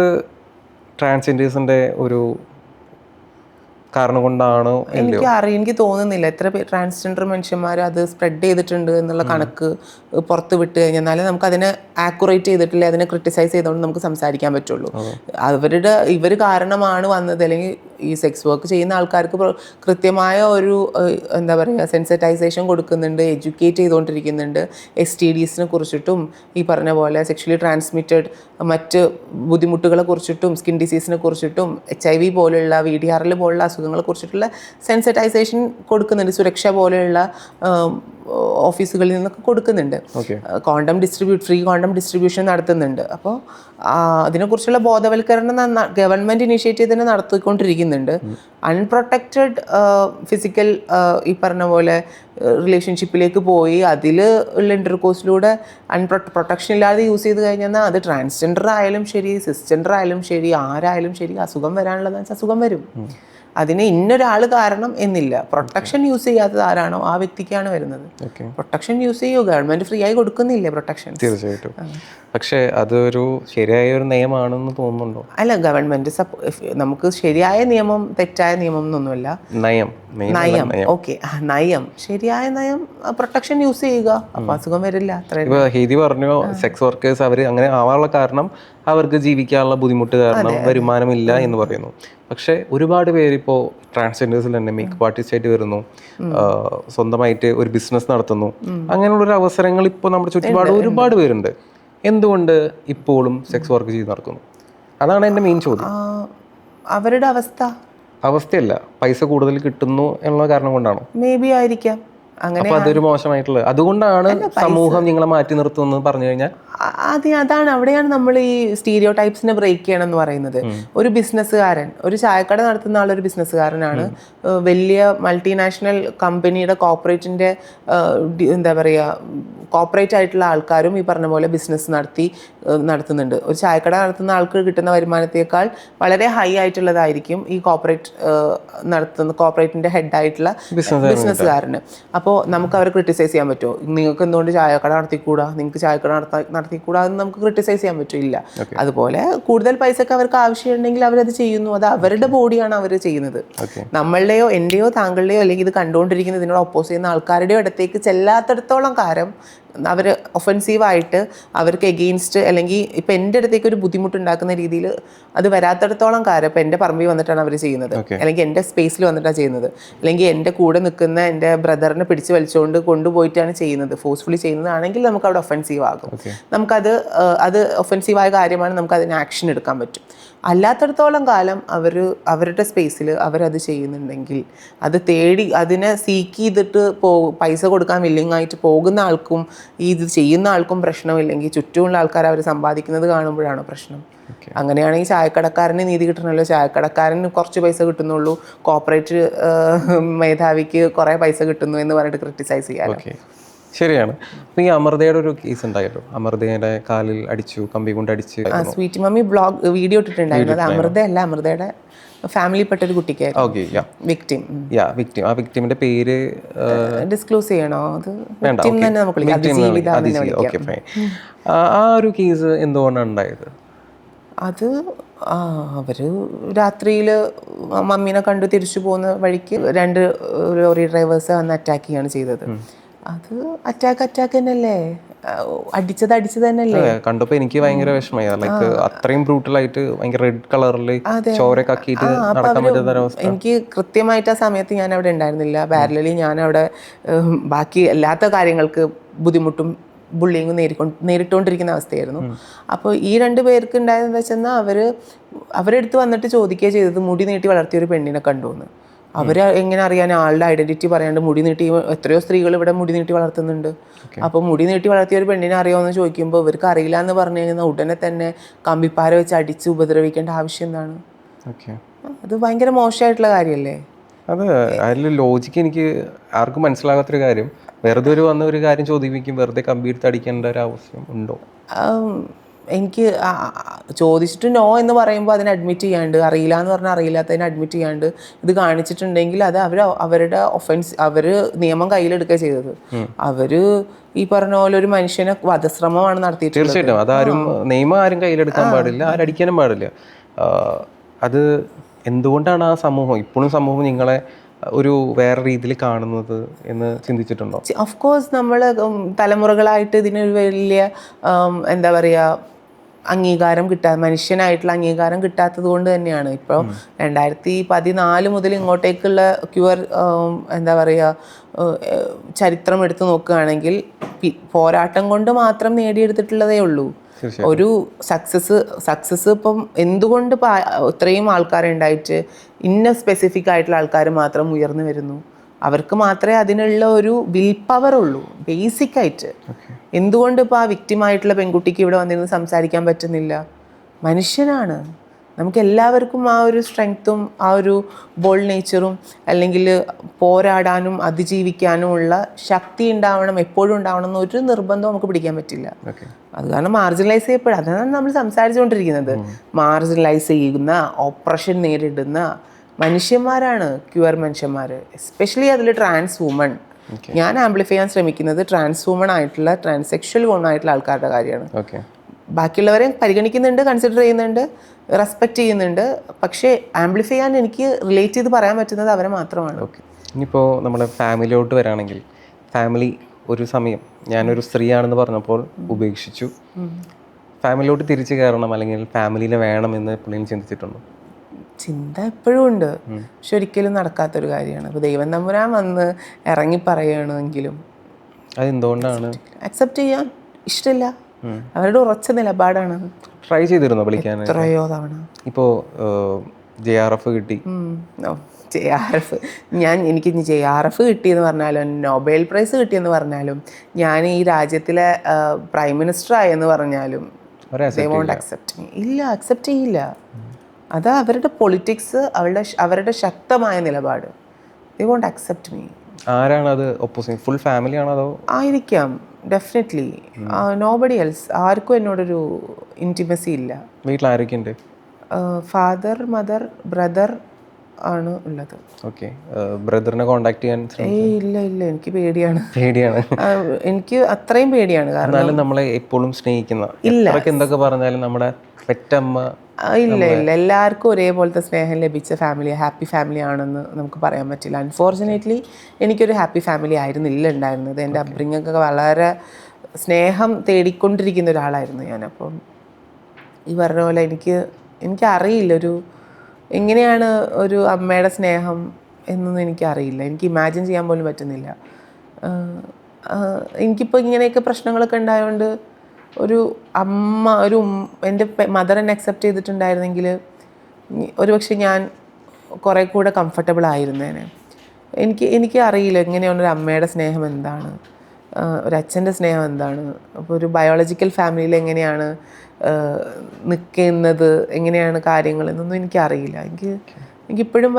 ട്രാൻസ്ജെൻഡേഴ്സിൻ്റെ ഒരു കാരണം കൊണ്ടാണോ? എനിക്ക് തോന്നുന്നില്ല എത്ര ട്രാൻസ്ജെൻഡർ മനുഷ്യന്മാർ അത് സ്പ്രെഡ് ചെയ്തിട്ടുണ്ട് എന്നുള്ള കണക്ക് പുറത്ത് വിട്ട് കഴിഞ്ഞാൽ നമുക്ക് അതിനെ ആക്യുറേറ്റ് ചെയ്തിട്ടില്ല, അതിനെ ക്രിട്ടിസൈസ് ചെയ്തുകൊണ്ട് നമുക്ക് സംസാരിക്കാൻ പറ്റുള്ളൂ. ഇവർ കാരണമാണ് വന്നത്, അല്ലെങ്കിൽ ഈ സെക്സ് വർക്ക് ചെയ്യുന്ന ആൾക്കാർക്ക് കൃത്യമായ ഒരു എന്താ പറയുക സെൻസിറ്റൈസേഷൻ കൊടുക്കുന്നുണ്ട്, എഡ്യൂക്കേറ്റ് ചെയ്തുകൊണ്ടിരിക്കുന്നുണ്ട്. STDs കുറിച്ചിട്ടും ഈ പറഞ്ഞ പോലെ സെക്ഷലി ട്രാൻസ്മിറ്റഡ് മറ്റ് ബുദ്ധിമുട്ടുകളെ കുറിച്ചിട്ടും സ്കിൻ ഡിസീസിനെ കുറിച്ചിട്ടും HIV പോലെയുള്ള VDRL പോലുള്ള അസുഖങ്ങളെ കുറിച്ചിട്ടുള്ള സെൻസിറ്റൈസേഷൻ കൊടുക്കുന്നുണ്ട്. സുരക്ഷ പോലെയുള്ള ഓഫീസുകളിൽ നിന്നൊക്കെ കൊടുക്കുന്നുണ്ട്. ഫ്രീ കോണ്ടം ഡിസ്ട്രിബ്യൂഷൻ നടത്തുന്നുണ്ട്. അപ്പോൾ അതിനെക്കുറിച്ചുള്ള ബോധവൽക്കരണം ഗവൺമെൻറ് ഇനീഷ്യേറ്റീവ് തന്നെ നടത്തിക്കൊണ്ടിരിക്കുന്നുണ്ട്. അൺപ്രൊട്ടക്റ്റഡ് ഫിസിക്കൽ ഈ പറഞ്ഞ പോലെ റിലേഷൻഷിപ്പിലേക്ക് പോയി അതിൽ ഉള്ള ഇൻ്റർകോഴ്സിലൂടെ പ്രൊട്ടക്ഷൻ ഇല്ലാതെ യൂസ് ചെയ്ത് കഴിഞ്ഞാൽ അത് ട്രാൻസ്ജെൻഡർ ആയാലും ശരി, സിസ്ജെൻഡർ ആയാലും ശരി, ആരായാലും ശരി അസുഖം വരാനുള്ളതെന്ന് വെച്ചാൽ അസുഖം വരും. അതിന് ഇന്നൊരാൾ കാരണം എന്നില്ല. പ്രൊട്ടക്ഷൻ യൂസ് ചെയ്യാത്തത് ആരാണോ ആ വ്യക്തിക്കാണ് വരുന്നത്. പ്രൊട്ടക്ഷൻ യൂസ് ചെയ്യൂ, ഗവൺമെന്റ് ഫ്രീ ആയി കൊടുക്കുന്നില്ലേ പ്രൊട്ടക്ഷൻ? തീർച്ചയായിട്ടും. പക്ഷേ അതൊരു ശരിയായ ഒരു നിയമമാണെന്ന് തോന്നുന്നുണ്ടോ? അല്ല, ഗവൺമെന്റ് നമുക്ക് ശരിയായ നിയമം തെറ്റായ നിയമം എന്നൊന്നുമല്ല. നയം ഓക്കെ, നയം ശരിയായ നയം, പ്രൊട്ടക്ഷൻ യൂസ് ചെയ്യുക, അപ്പൊ അസുഖം വരില്ല. ഹേതി പറഞ്ഞു സെക്സ് വർക്കേഴ്സ് അവർ അങ്ങനെ ആവാനുള്ള കാരണം അവർക്ക് ജീവിക്കാനുള്ള ബുദ്ധിമുട്ട് കാരണം വരുമാനമില്ല എന്ന് പറയുന്നു. പക്ഷെ ഒരുപാട് പേര് ഇപ്പോൾ ട്രാൻസ്ജെൻഡേഴ്സിൽ തന്നെ മേക്കപ്പ് ആർട്ടിസ്റ്റ് ആയിട്ട് വരുന്നു, സ്വന്തമായിട്ട് ഒരു ബിസിനസ് നടത്തുന്നു. അങ്ങനെയുള്ളൊരു അവസരങ്ങൾ ഇപ്പോൾ നമ്മുടെ ചുറ്റുപാട് ഒരുപാട് പേരുണ്ട്. എന്തുകൊണ്ട് ഇപ്പോഴും സെക്സ് വർക്ക് ചെയ്ത് നടക്കുന്നു? അതാണ് എൻ്റെ മെയിൻ ചോദ്യം. അവരുടെ അവസ്ഥയല്ല, പൈസ കൂടുതൽ കിട്ടുന്നു എന്നുള്ള കാരണം കൊണ്ടാണോ? മേ ബി ആയിരിക്കാം. അപ്പൊ അതൊരു മോശമായിട്ടുള്ളത്, അതുകൊണ്ടാണ് സമൂഹം നിങ്ങളെ മാറ്റി നിർത്തുന്നത് പറഞ്ഞു കഴിഞ്ഞാൽ അതാണ് അവിടെയാണ് നമ്മൾ ഈ സ്റ്റീരിയോ ടൈപ്സിനെ ബ്രേക്ക് ചെയ്യണം എന്ന് പറയുന്നത്. ഒരു ബിസിനസ്സുകാരൻ, ഒരു ചായക്കട നടത്തുന്ന ആളൊരു ബിസിനസ്സുകാരനാണ്. വലിയ മൾട്ടിനാഷണൽ കമ്പനിയുടെ കോർപ്പറേറ്റിന്റെ എന്താ പറയുക കോർപ്പറേറ്റ് ആയിട്ടുള്ള ആൾക്കാരും ഈ പറഞ്ഞ പോലെ ബിസിനസ് നടത്തുന്നുണ്ട്. ഒരു ചായക്കട നടത്തുന്ന ആൾക്ക് കിട്ടുന്ന വരുമാനത്തേക്കാൾ വളരെ ഹൈ ആയിട്ടുള്ളതായിരിക്കും ഈ കോർപ്പറേറ്റിന്റെ ഹെഡായിട്ടുള്ള ബിസിനസ്സുകാരന്. അപ്പോൾ നമുക്ക് അവരെ ക്രിട്ടിസൈസ് ചെയ്യാൻ പറ്റുമോ? നിങ്ങൾക്ക് എന്തുകൊണ്ട് ചായക്കട നടത്തിക്കൂടാ, നിങ്ങൾക്ക് ചായക്കട നടത്തിക്കൂടാ എന്ന് നമുക്ക് ക്രിട്ടിസൈസ് ചെയ്യാൻ പറ്റില്ല. അതുപോലെ കൂടുതൽ പൈസക്ക് അവർക്ക് ആവശ്യമുണ്ടെങ്കിൽ അവരത് ചെയ്യുന്നു. അത് അവരുടെ ബോഡിയാണ് അവർ ചെയ്യുന്നത്. നമ്മളുടെയോ എൻ്റെയോ താങ്കളുടെയോ അല്ലെങ്കിൽ ഇത് കണ്ടുകൊണ്ടിരിക്കുന്ന ഇതിനോട് ഒപ്പോസ് ചെയ്യുന്ന ആൾക്കാരുടെയോ അടുത്തേക്ക് ചെല്ലാത്തിടത്തോളം കാലം അവർ ഒഫൻസീവായിട്ട് അവർക്ക് എഗെയിൻസ്റ്റ് അല്ലെങ്കിൽ ഇപ്പം എൻ്റെ അടുത്തേക്ക് ഒരു ബുദ്ധിമുട്ടുണ്ടാക്കുന്ന രീതിയിൽ അത് വരാത്തിടത്തോളം കാലം ഇപ്പം എൻ്റെ പറമ്പിൽ വന്നിട്ടാണ് അവർ ചെയ്യുന്നത്, അല്ലെങ്കിൽ എൻ്റെ സ്പേസിൽ വന്നിട്ടാണ് ചെയ്യുന്നത്, അല്ലെങ്കിൽ എൻ്റെ കൂടെ നിൽക്കുന്ന എൻ്റെ ബ്രദറിനെ പിടിച്ച് വലിച്ചുകൊണ്ട് കൊണ്ടുപോയിട്ടാണ് ചെയ്യുന്നത്, ഫോഴ്സ്ഫുള്ളി ചെയ്യുന്നതാണെങ്കിൽ നമുക്ക് അവിടെ ഒഫൻസീവ് ആകും. അത് ഒഫൻസീവായ കാര്യമാണ്, നമുക്ക് അതിന് ആക്ഷൻ എടുക്കാൻ പറ്റും. അല്ലാത്തിടത്തോളം കാലം അവരുടെ സ്പേസിൽ അവരത് ചെയ്യുന്നുണ്ടെങ്കിൽ അത് തേടി അതിനെ സീക്ക് ചെയ്തിട്ട് പൈസ കൊടുക്കാൻ വില്ലിങ് ആയിട്ട് പോകുന്ന ആൾക്കും ഇത് ചെയ്യുന്ന ആൾക്കും പ്രശ്നമില്ലെങ്കിൽ ചുറ്റുമുള്ള ആൾക്കാർ അവർ സമ്പാദിക്കുന്നത് കാണുമ്പോഴാണ് പ്രശ്നം. അങ്ങനെയാണെങ്കിൽ ചായക്കടക്കാരന് നീതി കിട്ടണമല്ലോ. ചായക്കടക്കാരന് കുറച്ച് പൈസ കിട്ടുന്നുള്ളൂ, കോർപ്പറേറ്റ് മേധാവിക്ക് കുറേ പൈസ കിട്ടുന്നു എന്ന് പറഞ്ഞിട്ട് ക്രിട്ടിസൈസ് ചെയ്യാമല്ലോ. ശരിയാണ്. അപ്പൊ ഈ അമൃതയുടെ ഒരു കേസ് ഉണ്ടായല്ലോ, അമൃതയുടെ കാലിൽ അടിച്ചു, കമ്പി കൊണ്ട് അടിച്ച്. സ്വീറ്റ് മമ്മി വീഡിയോ ഇട്ടിട്ടുണ്ടായിരുന്നു. അത് അമൃതയല്ല, അമൃതയുടെ ഫാമിലിപ്പെട്ട ഒരു കുട്ടിക്കായിരുന്നു വിക്ടിം. ആ വിക്ടിമിന്റെ പേര് ഡിസ്ക്ലോസ് ചെയ്യണോ? അത് ആ ഒരു കേസ് എന്തുകൊണ്ടാണ് ഉണ്ടായത്? അത് അവര് രാത്രിയിൽ മമ്മീനെ കണ്ടു തിരിച്ചു പോകുന്ന വഴിക്ക് 2 ലോറി ഡ്രൈവേഴ്സ് വന്ന് അറ്റാക്ക് ചെയ്യാണ് ചെയ്തത്. അത് അറ്റാക്ക് തന്നെയല്ലേ, അടിച്ചത് തന്നെയല്ലേ. കണ്ടപ്പോ എനിക്ക് ഭയങ്കര വിഷമമായി. ലൈക്ക് അത്രയും ബ്രൂട്ടലായിട്ട് ഭയങ്കര റെഡ് കളറിൽ ചോരയൊക്കെ ആക്കിയിട്ട് നടക്കാൻ പറ്റുന്ന അവസ്ഥ. എനിക്ക് കൃത്യമായിട്ട് ആ സമയത്ത് ഞാൻ അവിടെ ഉണ്ടായിരുന്നില്ല. പാരലലി ഞാൻ അവിടെ ബാക്കി എല്ലാത്ത കാര്യങ്ങൾക്ക് ബുദ്ധിമുട്ടും ബുള്ളിങ് നേരിട്ടുകൊണ്ടിരിക്കുന്ന അവസ്ഥയായിരുന്നു. അപ്പോൾ ഈ 2 പേർക്ക് ഉണ്ടായതെന്ന് വെച്ചാൽ അവരെടുത്ത് വന്നിട്ട് ചോദിക്കുകയാണ് ചെയ്തത്, മുടി നീട്ടി വളർത്തിയ ഒരു പെണ്ണിനെ കണ്ടുവന്ന്. അവർ എങ്ങനെ അറിയാൻ, ആളുടെ ഐഡന്റിറ്റി പറയാണ്ട് മുടി നീട്ടി, എത്രയോ സ്ത്രീകൾ ഇവിടെ മുടി നീട്ടി വളർത്തുന്നുണ്ട്. അപ്പോൾ മുടി നീട്ടി വളർത്തിയ ഒരു പെണ്ണിനെ അറിയാമെന്ന് ചോദിക്കുമ്പോൾ ഇവർക്ക് അറിയില്ല എന്ന് പറഞ്ഞു കഴിഞ്ഞാൽ ഉടനെ തന്നെ കമ്പിപ്പാര വെച്ച് അടിച്ച് ഉപദ്രവിക്കേണ്ട ആവശ്യം എന്താണ്? അത് ഭയങ്കര മോശമായിട്ടുള്ള കാര്യമല്ലേ? അത് അതിൽ ലോജിക്ക് എനിക്ക് ആർക്കും മനസ്സിലാകാത്തൊരു കാര്യം, വെറുതെ വന്ന ഒരു കാര്യം ചോദിപ്പിക്കും, വെറുതെ കമ്പിയെടുത്ത് അടിക്കേണ്ട ഒരു ആവശ്യം ഉണ്ടോ? എനിക്ക് ചോദിച്ചിട്ട് നോ എന്ന് പറയുമ്പോൾ അതിനെ അഡ്മിറ്റ് ചെയ്യാണ്ട്, അറിയില്ല എന്ന് പറഞ്ഞാൽ അറിയില്ലാത്തതിനെ അഡ്മിറ്റ് ചെയ്യാണ്ട് ഇത് കാണിച്ചിട്ടുണ്ടെങ്കിൽ അത് അവരുടെ ഒഫൻസ്, അവർ നിയമം കയ്യിലെടുക്കുക ചെയ്തത്. അവർ ഈ പറഞ്ഞ പോലെ ഒരു മനുഷ്യനെ വധശ്രമമാണ് നടത്തിയിട്ടുള്ളത്. തീർച്ചയായിട്ടും അതാരും നിയമം ആരും കയ്യിലെടുക്കാൻ പാടില്ല, ആരടിക്കാനും പാടില്ല. അത് എന്തുകൊണ്ടാണ് ആ സമൂഹം ഇപ്പോഴും നിങ്ങളെ ഒരു വേറെ രീതിയിൽ കാണുന്നത് എന്ന് ചിന്തിച്ചിട്ടുണ്ടോ? ഓഫ് കോഴ്സ് നമ്മൾ തലമുറകളായിട്ട് ഇതിനൊരു വലിയ എന്താ പറയുക അംഗീകാരം മനുഷ്യനായിട്ടുള്ള അംഗീകാരം കിട്ടാത്തത് കൊണ്ട് തന്നെയാണ്. ഇപ്പോൾ 2014 മുതൽ ഇങ്ങോട്ടേക്കുള്ള ക്യൂർ എന്താ പറയുക ചരിത്രം എടുത്ത് നോക്കുകയാണെങ്കിൽ പോരാട്ടം കൊണ്ട് മാത്രം നേടിയെടുത്തിട്ടുള്ളതേ ഉള്ളൂ. ഒരു സക്സസ് ഇപ്പം എന്തുകൊണ്ട് ഇത്രയും ആൾക്കാരുണ്ടായിട്ട് സ്പെസിഫിക് ആയിട്ടുള്ള ആൾക്കാർ മാത്രം ഉയർന്നു വരുന്നു? അവർക്ക് മാത്രമേ അതിനുള്ള ഒരു വിൽ പവർ ഉള്ളൂ ബേസിക് ആയിട്ട്. എന്തുകൊണ്ട് ഇപ്പോൾ ആ വിക്റ്റിമായിട്ടുള്ള പെൺകുട്ടിക്ക് ഇവിടെ വന്നിരുന്ന് സംസാരിക്കാൻ പറ്റുന്നില്ല? മനുഷ്യനാണ്. നമുക്ക് എല്ലാവർക്കും ആ ഒരു സ്ട്രെങ്ത്തും ആ ഒരു ബോൾഡ് നേച്ചറും അല്ലെങ്കിൽ പോരാടാനും അതിജീവിക്കാനും ഉള്ള ശക്തി ഉണ്ടാവണം, എപ്പോഴും ഉണ്ടാവണം എന്നൊരു നിർബന്ധം നമുക്ക് പിടിക്കാൻ പറ്റില്ല. അത് കാരണം മാർജിനലൈസ് ചെയ്യപ്പെടുക, അതാണ് നമ്മൾ സംസാരിച്ചുകൊണ്ടിരിക്കുന്നത്. മാർജിനലൈസ് ചെയ്യുന്ന, ഓപ്പറേഷൻ നേരിടുന്ന മനുഷ്യന്മാരാണ് ക്യൂർ മനുഷ്യന്മാർ. എസ്പെഷ്യലി അതിൽ ട്രാൻസ് വുമൺ. ഞാൻ ആംപ്ലിഫൈ ചെയ്യാൻ ശ്രമിക്കുന്നത് ട്രാൻസ് വുമൺ ആയിട്ടുള്ള, ട്രാൻസെക്ഷൽ വുമൺ ആയിട്ടുള്ള ആൾക്കാരുടെ കാര്യമാണ്. ബാക്കിയുള്ളവരെ പരിഗണിക്കുന്നുണ്ട്, കൺസിഡർ ചെയ്യുന്നുണ്ട്, റെസ്പെക്റ്റ് ചെയ്യുന്നുണ്ട്. പക്ഷേ ആംപ്ലിഫൈ ചെയ്യാൻ എനിക്ക് റിലേറ്റ് ചെയ്ത് പറയാൻ പറ്റുന്നത് അവരെ മാത്രമാണ്. ഇനിയിപ്പോൾ നമ്മുടെ ഫാമിലിയോട്ട് വരാണെങ്കിൽ, ഫാമിലി ഒരു സമയം ഞാനൊരു സ്ത്രീയാണെന്ന് പറഞ്ഞപ്പോൾ ഉപേക്ഷിച്ചു, ഫാമിലിയോട്ട് തിരിച്ചു കയറണം അല്ലെങ്കിൽ ഫാമിലിനെ വേണമെന്ന് എപ്പോഴും ചിന്തിച്ചിട്ടുണ്ടോ? ചിന്ത എപ്പോഴും ഉണ്ട്, പക്ഷെ ഒരിക്കലും നടക്കാത്തൊരു കാര്യമാണ്. അപ്പോൾ ദൈവം തമ്പുരാൻ വന്ന് ഇറങ്ങി പറയുകയാണെങ്കിലും അതെന്തുകൊണ്ടാണ്? അക്സെപ്റ്റ് ചെയ്യാൻ ഇഷ്ടമില്ല, അവരുടെ ഉറച്ച നിലപാടാണ്. ട്രൈ ചെയ്തിരുന്നോ വിളിക്കാൻ? എത്രയോ തവണ. ഇപ്പോൾ JRF കിട്ടി. എനിക്ക് JRF കിട്ടിയെന്ന് പറഞ്ഞാലും നൊബേൽ പ്രൈസ് കിട്ടിയെന്ന് പറഞ്ഞാലും ഞാൻ ഈ രാജ്യത്തിലെ പ്രൈം മിനിസ്റ്റർ ആയെന്ന് പറഞ്ഞാലും ഇല്ല, അക്സെപ്റ്റ് ചെയ്യില്ല. അത് അവരുടെ പൊളിറ്റിക്സ്, അവരുടെ ശക്തമായ നിലപാട്. ദേ വോണ്ട് അക്സെപ്റ്റ് മീ. ആരാണ് അത് ഒപ്പോസിറ്റ്? ഫുൾ ഫാമിലി ആണോ? അതോ ആയിരിക്കാം, ഡെഫിനറ്റ്ലി. Nobody else. ആർക്കും എന്നോടൊരു ഇൻറ്റിമസി ഇല്ല. വീട്ടിൽ ആരൊക്കെയുണ്ട്? ഫാദർ, മദർ, ബ്രദർ ആണ് ഉള്ളത്. ഓക്കെ. ബ്രദറിനെ കോണ്ടാക്ട് ചെയ്യാൻ? ഇല്ല, എനിക്ക് പേടിയാണ്. എനിക്ക് അത്രയും പേടിയാണ്. കാരണം നമ്മളെ എപ്പോഴും സ്നേഹിക്കുന്ന, എന്തൊക്കെ പറഞ്ഞാലും നമ്മുടെ പെറ്റമ്മ. ഇല്ല, എല്ലാവർക്കും ഒരേപോലത്തെ സ്നേഹം ലഭിച്ച ഫാമിലി, ഹാപ്പി ഫാമിലി ആണെന്ന് നമുക്ക് പറയാൻ പറ്റില്ല. അൺഫോർച്ചുനേറ്റ്ലി എനിക്കൊരു ഹാപ്പി ഫാമിലി ആയിരുന്നില്ല ഉണ്ടായിരുന്നത്. എൻ്റെ അപ്ബ്രിങ്ങൊക്കെ വളരെ സ്നേഹം തേടിക്കൊണ്ടിരിക്കുന്ന ഒരാളായിരുന്നു ഞാൻ. അപ്പം ഈ പറഞ്ഞ പോലെ എനിക്കറിയില്ല എങ്ങനെയാണ് ഒരു അമ്മയുടെ സ്നേഹം എന്നൊന്നും എനിക്കറിയില്ല. എനിക്ക് ഇമാജിൻ ചെയ്യാൻ പോലും പറ്റുന്നില്ല. എനിക്കിപ്പോൾ ഇങ്ങനെയൊക്കെ പ്രശ്നങ്ങളൊക്കെ ഉണ്ടായതുകൊണ്ട് ഒരു അമ്മ, എൻ്റെ മദർ എന്നെ അക്സെപ്റ്റ് ചെയ്തിട്ടുണ്ടായിരുന്നെങ്കിൽ ഒരുപക്ഷെ ഞാൻ കുറേ കൂടെ കംഫർട്ടബിൾ ആയിരുന്നേനെ. എനിക്ക് അറിയില്ല എങ്ങനെയാണ് ഒരു അമ്മയുടെ സ്നേഹം എന്താണ്, ഒരു അച്ഛൻ്റെ സ്നേഹം എന്താണ്, അപ്പോൾ ഒരു ബയോളജിക്കൽ ഫാമിലിയിൽ എങ്ങനെയാണ് നിൽക്കുന്നത്, എങ്ങനെയാണ് കാര്യങ്ങൾ എന്നൊന്നും എനിക്കറിയില്ല. എനിക്കിപ്പോഴും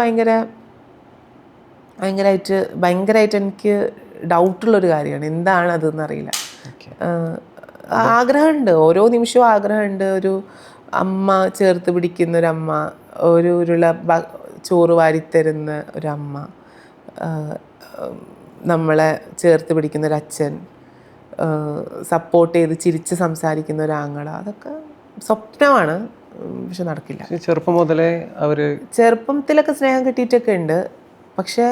ഭയങ്കരമായിട്ട് എനിക്ക് ഡൗട്ടുള്ളൊരു കാര്യമാണ് എന്താണ് അതെന്നറിയില്ല. ആഗ്രഹമുണ്ട്, ഓരോ നിമിഷവും ആഗ്രഹമുണ്ട്. ഒരു അമ്മ ചേർത്ത് പിടിക്കുന്ന ഒരമ്മ, ഒരു ഉരുള ചോറ് വാരിത്തരുന്ന ഒരമ്മ, നമ്മളെ ചേർത്ത് പിടിക്കുന്ന ഒരച്ഛൻ, സപ്പോർട്ട് ചെയ്ത് ചിരിച്ച് സംസാരിക്കുന്ന ഒരാങ്ങള, അതൊക്കെ സ്വപ്നമാണ്, പക്ഷെ നടക്കില്ല. ചെറുപ്പത്തിലൊക്കെ സ്നേഹം കിട്ടിയിട്ടൊക്കെ ഉണ്ട്, പക്ഷേ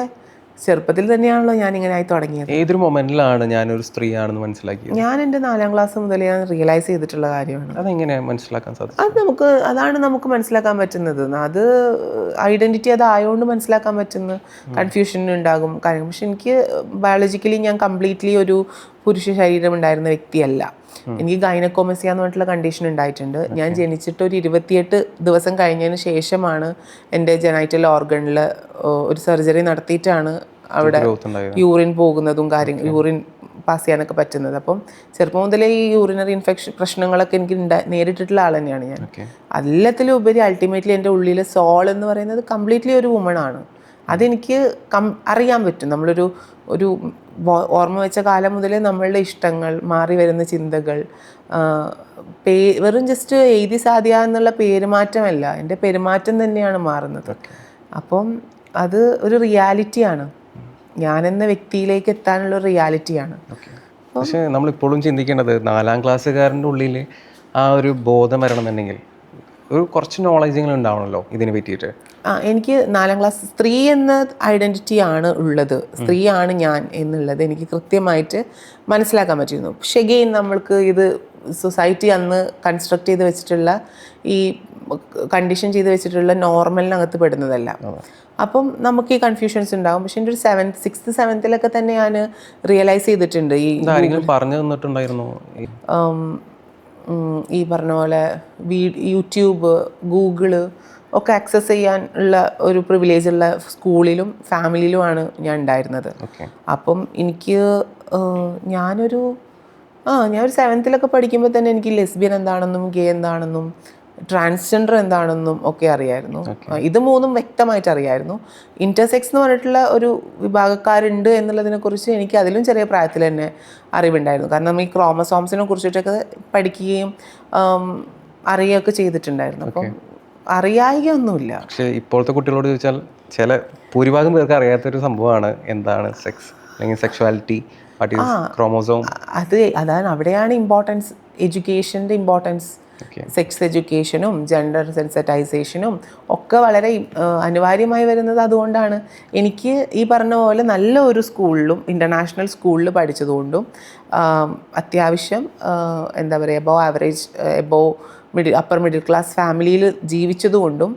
ചെറുപ്പത്തിൽ തന്നെയാണല്ലോ ഞാൻ ഇങ്ങനെ ആയി തുടങ്ങിയത്. ഏതൊരു മൊമെന്റിലാണ് ഞാനൊരു സ്ത്രീയാണെന്ന് മനസ്സിലാക്കിയത്? ഞാൻ എൻ്റെ 4ാം ക്ലാസ് മുതൽ ഞാൻ റിയലൈസ് ചെയ്തിട്ടുള്ള കാര്യമാണ്. അതെങ്ങനെ മനസ്സിലാക്കാൻ സാധിക്കും? അതാണ് നമുക്ക് മനസ്സിലാക്കാൻ പറ്റുന്നത്. അത് ഐഡന്റിറ്റി അതായതുകൊണ്ട് മനസ്സിലാക്കാൻ പറ്റുന്ന കൺഫ്യൂഷൻ ഉണ്ടാകും കാര്യങ്ങൾ. പക്ഷെ എനിക്ക് ബയോളജിക്കലി ഞാൻ കംപ്ലീറ്റ്ലി ഒരു പുരുഷ ശരീരം ഉണ്ടായിരുന്ന വ്യക്തിയല്ല. എനിക്ക് ഗൈനക്കോമസിയ എന്ന് പറഞ്ഞിട്ടുള്ള കണ്ടീഷൻ ഉണ്ടായിട്ടുണ്ട്. ഞാൻ ജനിച്ചിട്ട് ഒരു 28 ദിവസം കഴിഞ്ഞതിന് ശേഷമാണ് എൻ്റെ ജെനൈറ്റൽ ഓർഗണിൽ ഒരു സർജറി നടത്തിയിട്ടാണ് അവിടെ യൂറിൻ പോകുന്നതും യൂറിൻ പാസ് ചെയ്യാനൊക്കെ പറ്റുന്നത്. അപ്പം ചെറുപ്പം മുതലേ ഈ യൂറിനറി ഇൻഫെക്ഷൻ പ്രശ്നങ്ങളൊക്കെ എനിക്ക് നേരിട്ടിട്ടുള്ള ആൾ തന്നെയാണ് ഞാൻ. എല്ലാത്തിലും ഉപരി അൾട്ടിമേറ്റ്ലി എൻ്റെ ഉള്ളിൽ സോൾ എന്ന് പറയുന്നത് കംപ്ലീറ്റ്ലി ഒരു വുമണാണ്. അതെനിക്ക് അറിയാൻ പറ്റും. നമ്മളൊരു ഓർമ്മ വെച്ച കാലം മുതലേ നമ്മളുടെ ഇഷ്ടങ്ങൾ, മാറി വരുന്ന ചിന്തകൾ, വെറും ജസ്റ്റ് എഴുതി സാധ്യ എന്നുള്ള പെരുമാറ്റമല്ല, എൻ്റെ പെരുമാറ്റം തന്നെയാണ് മാറുന്നത്. അപ്പം അത് ഒരു റിയാലിറ്റിയാണ്, ഞാനെന്ന വ്യക്തിയിലേക്ക് എത്താനുള്ള റിയാലിറ്റിയാണ്. പക്ഷേ നമ്മളിപ്പോഴും ചിന്തിക്കേണ്ടത് 4ാം ക്ലാസ്സുകാരൻ്റെ ഉള്ളിൽ ആ ഒരു ബോധം വരണമെന്നുണ്ടെങ്കിൽ ഒരു കുറച്ച് നോളജെങ്കിലും ഉണ്ടാവണമല്ലോ ഇതിനെ പറ്റിയിട്ട്. എനിക്ക് 4ാം ക്ലാസ് സ്ത്രീ എന്ന ഐഡൻറ്റിറ്റി ആണ് ഉള്ളത്, സ്ത്രീയാണ് ഞാൻ എന്നുള്ളത് എനിക്ക് കൃത്യമായിട്ട് മനസ്സിലാക്കാൻ പറ്റിയിരുന്നു. പക്ഷേ എഗെയിൻ നമ്മൾക്ക് ഇത് സൊസൈറ്റി അന്ന് കൺസ്ട്രക്ട് ചെയ്ത് വെച്ചിട്ടുള്ള ഈ കണ്ടീഷൻ ചെയ്ത് വെച്ചിട്ടുള്ള നോർമലിനകത്ത് പെടുന്നതല്ല. അപ്പം നമുക്ക് ഈ കൺഫ്യൂഷൻസ് ഉണ്ടാകും. പക്ഷെ എൻ്റെ ഒരു 6th 7th തന്നെ ഞാൻ റിയലൈസ് ചെയ്തിട്ടുണ്ട് പറഞ്ഞു തന്നിട്ടുണ്ടായിരുന്നു ഈ പറഞ്ഞ പോലെ യൂട്യൂബ്, ഗൂഗിള് ഒക്കെ ആക്സസ് ചെയ്യാൻ ഉള്ള ഒരു പ്രിവിലേജ് ഉള്ള സ്കൂളിലും ഫാമിലിയിലുമാണ് ഞാൻ ഉണ്ടായിരുന്നത്. അപ്പം എനിക്ക് ഞാനൊരു 7th പഠിക്കുമ്പോൾ തന്നെ എനിക്ക് ലെസ്ബിയൻ എന്താണെന്നും ഗേ എന്താണെന്നും ട്രാൻസ്ജെൻഡർ എന്താണെന്നും ഒക്കെ അറിയായിരുന്നു. ഇത് 3ഉം വ്യക്തമായിട്ട് അറിയായിരുന്നു. ഇൻ്റർസെക്സ് എന്ന് പറഞ്ഞിട്ടുള്ള ഒരു വിഭാഗക്കാരുണ്ട് എന്നുള്ളതിനെക്കുറിച്ച് എനിക്ക് അതിലും ചെറിയ പ്രായത്തിൽ തന്നെ അറിവുണ്ടായിരുന്നു. കാരണം നമ്മൾ ഈ ക്രോമസോംസിനെ കുറിച്ചിട്ടൊക്കെ പഠിക്കുകയും അറിയുകയൊക്കെ ചെയ്തിട്ടുണ്ടായിരുന്നു. അപ്പം അറിയായികയൊന്നുമില്ല. പക്ഷേ ഇപ്പോഴത്തെ കുട്ടികളോട് ചോദിച്ചാൽ ഭൂരിഭാഗം പേർക്ക് അറിയാത്തൊരു സംഭവമാണ് എന്താണ് സെക്സ് അല്ലെങ്കിൽ സെക്ഷുവാലിറ്റി, ക്രോമോസോം. അതാണ് അവിടെയാണ് ഇമ്പോർട്ടൻസ്, എഡ്യൂക്കേഷൻ്റെ ഇമ്പോർട്ടൻസ്. സെക്സ് എഡ്യൂക്കേഷനും ജെൻഡർ സെൻസിറ്റൈസേഷനും ഒക്കെ വളരെ അനിവാര്യമായി വരുന്നത് അതുകൊണ്ടാണ്. എനിക്ക് ഈ പറഞ്ഞ പോലെ നല്ല ഒരു സ്കൂളിലും ഇൻ്റർനാഷണൽ സ്കൂളിൽ പഠിച്ചതുകൊണ്ടും അത്യാവശ്യം എന്താ പറയുക above average, upper middle class ഫാമിലിയിൽ ജീവിച്ചതുകൊണ്ടും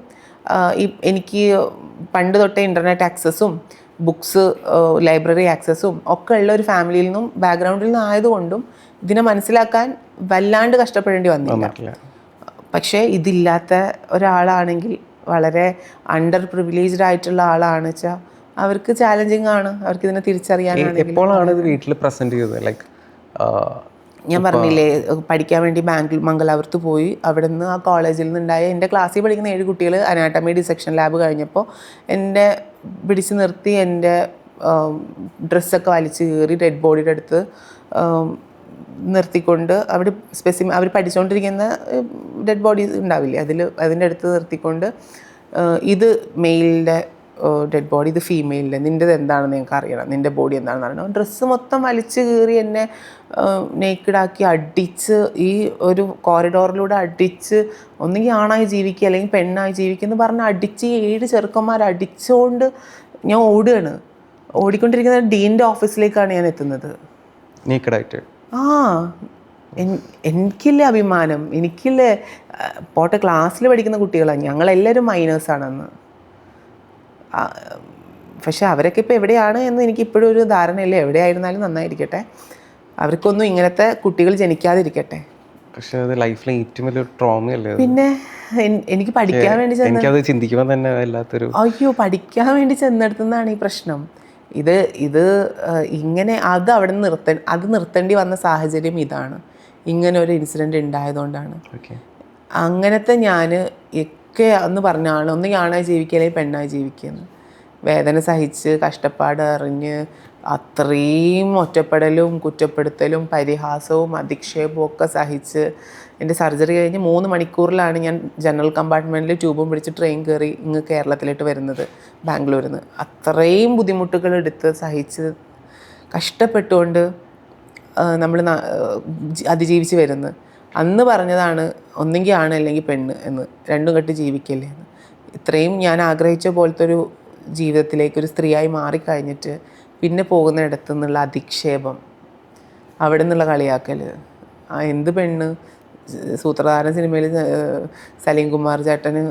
എനിക്ക് പണ്ട് തൊട്ടേ ഇൻ്റർനെറ്റ് ആക്സസും ബുക്സ്, ലൈബ്രറി ആക്സസും ഒക്കെ ഉള്ള ഒരു ഫാമിലിയിൽ നിന്നും ബാക്ക്ഗ്രൗണ്ടിൽ നിന്നും ആയതുകൊണ്ടും ഇതിനെ മനസ്സിലാക്കാൻ വല്ലാണ്ട് കഷ്ടപ്പെടേണ്ടി വന്നില്ല. പക്ഷേ ഇതില്ലാത്ത ഒരാളാണെങ്കിൽ, വളരെ അണ്ടർ പ്രിവിലേജ്ഡ് ആയിട്ടുള്ള ആളാണ് വെച്ചാൽ അവർക്ക് ചാലഞ്ചിങ് ആണ്, അവർക്ക് ഇതിനെ തിരിച്ചറിയാനാണെങ്കിൽ. എപ്പോഴാണ് ഇത് വീട്ടിൽ പ്രസന്റ് ചെയ്തത്? ലൈക്ക് ഞാൻ പറഞ്ഞില്ലേ, പഠിക്കാൻ വേണ്ടി മംഗലാപുരത്ത് പോയി. അവിടെ നിന്ന് ആ കോളേജിൽ നിന്നുണ്ടായ എൻ്റെ ക്ലാസ്സിൽ പഠിക്കുന്ന 7 കുട്ടികൾ അനാട്ടമി ഡിസെക്ഷൻ ലാബ് കഴിഞ്ഞപ്പോൾ എന്നെ പിടിച്ച് നിർത്തി എൻ്റെ ഡ്രസ്സൊക്കെ വലിച്ച് കീറി ഡെഡ് ബോഡിയുടെ അടുത്ത് നിർത്തിക്കൊണ്ട് അവർ പഠിച്ചുകൊണ്ടിരിക്കുന്ന ഡെഡ് ബോഡി ഉണ്ടാവില്ലേ, അതിൻ്റെ അടുത്ത് നിർത്തിക്കൊണ്ട് ഇത് മെയിലിൻ്റെ ഡെഡ് ബോഡി, ഇത് ഫീമെയിലിൻ്റെ, നിൻ്റെത് എന്താണെന്ന് ഞങ്ങൾക്ക് അറിയണം, നിൻ്റെ ബോഡി എന്താണെന്ന് അറിയണം. ഡ്രസ്സ് മൊത്തം വലിച്ചു കീറി എന്നെ നേക്കിഡാക്കി അടിച്ച് ഈ ഒരു കോറിഡോറിലൂടെ അടിച്ച്, ഒന്നുകിൽ ആണായി ജീവിക്കുക അല്ലെങ്കിൽ പെണ്ണായി ജീവിക്കുക എന്ന് പറഞ്ഞ് അടിച്ച് 7 ചെറുക്കന്മാർ അടിച്ചുകൊണ്ട് ഞാൻ ഓടുകയാണ്. ഓടിക്കൊണ്ടിരിക്കുന്ന ഡീൻ്റെ ഓഫീസിലേക്കാണ് ഞാൻ എത്തുന്നത്. നേക്കിഡായിട്ട്. എനിക്കില്ലേ അഭിമാനം, എനിക്കില്ലേ പോട്ടെ ക്ലാസ്സിൽ പഠിക്കുന്ന കുട്ടികളാണ്, ഞങ്ങളെല്ലാവരും മൈനേഴ്സാണെന്ന്. പക്ഷെ അവരൊക്കെ ഇപ്പോൾ എവിടെയാണ് എന്ന് എനിക്കിപ്പോഴും ഒരു ധാരണയില്ല. എവിടെയായിരുന്നാലും നന്നായിരിക്കട്ടെ, അവർക്കൊന്നും ഇങ്ങനത്തെ കുട്ടികൾ ജനിക്കാതിരിക്കട്ടെ. പക്ഷെ അത് ലൈഫിലെ ഏറ്റവും വലിയൊരു ട്രോമയല്ലേ? പിന്നെ എനിക്ക് പഠിക്കാൻ വേണ്ടി ചിന്തിക്കുമ്പോൾ തന്നെ വല്ലാത്തൊരു പഠിക്കാൻ വേണ്ടി ചെന്നെടുത്തുന്നതാണ് ഈ പ്രശ്നം. ഇത് ഇങ്ങനെ അവിടെ നിർത്തേണ്ടി വന്ന സാഹചര്യം ഇതാണ്. ഇങ്ങനെ ഒരു ഇൻസിഡൻറ്റ് ഉണ്ടായതുകൊണ്ടാണ്. അങ്ങനത്തെ ഞാൻ ഒക്കെ എന്ന് പറഞ്ഞാണ് ഒന്നുകിൽ ആണായി ജീവിക്കുക അല്ലെങ്കിൽ പെണ്ണായി ജീവിക്കുന്നത്. വേദന സഹിച്ച് കഷ്ടപ്പാട് അറിഞ്ഞ് അത്രയും ഒറ്റപ്പെടലും കുറ്റപ്പെടുത്തലും പരിഹാസവും അധിക്ഷേപവും ഒക്കെ സഹിച്ച് എൻ്റെ സർജറി കഴിഞ്ഞ് 3 മണിക്കൂറിലാണ് ഞാൻ ജനറൽ കമ്പാർട്ട്മെൻറ്റിൽ ട്യൂബും പിടിച്ച് ട്രെയിൻ കയറി ഇങ്ങ് കേരളത്തിലോട്ട് വരുന്നത്, ബാംഗ്ലൂരിൽ നിന്ന്. അത്രയും ബുദ്ധിമുട്ടുകൾ എടുത്ത് സഹിച്ച് കഷ്ടപ്പെട്ടുകൊണ്ട് നമ്മൾ അതിജീവിച്ച് വരുന്നത്. അന്ന് പറഞ്ഞതാണ് ഒന്നെങ്കിൽ ആണ് അല്ലെങ്കിൽ പെണ്ണ് എന്ന്, രണ്ടും കെട്ട് ജീവിക്കല്ലേ എന്ന്. ഇത്രയും ഞാൻ ആഗ്രഹിച്ച പോലത്തെ ഒരു ജീവിതത്തിലേക്ക് ഒരു സ്ത്രീയായി മാറിക്കഴിഞ്ഞിട്ട് പിന്നെ പോകുന്നിടത്തു നിന്നുള്ള അധിക്ഷേപം, അവിടെ നിന്നുള്ള കളിയാക്കൽ, എന്ത് പെണ്ണ്, സൂത്രധാരൻ സിനിമയിൽ സലീം കുമാർ ചേട്ടന്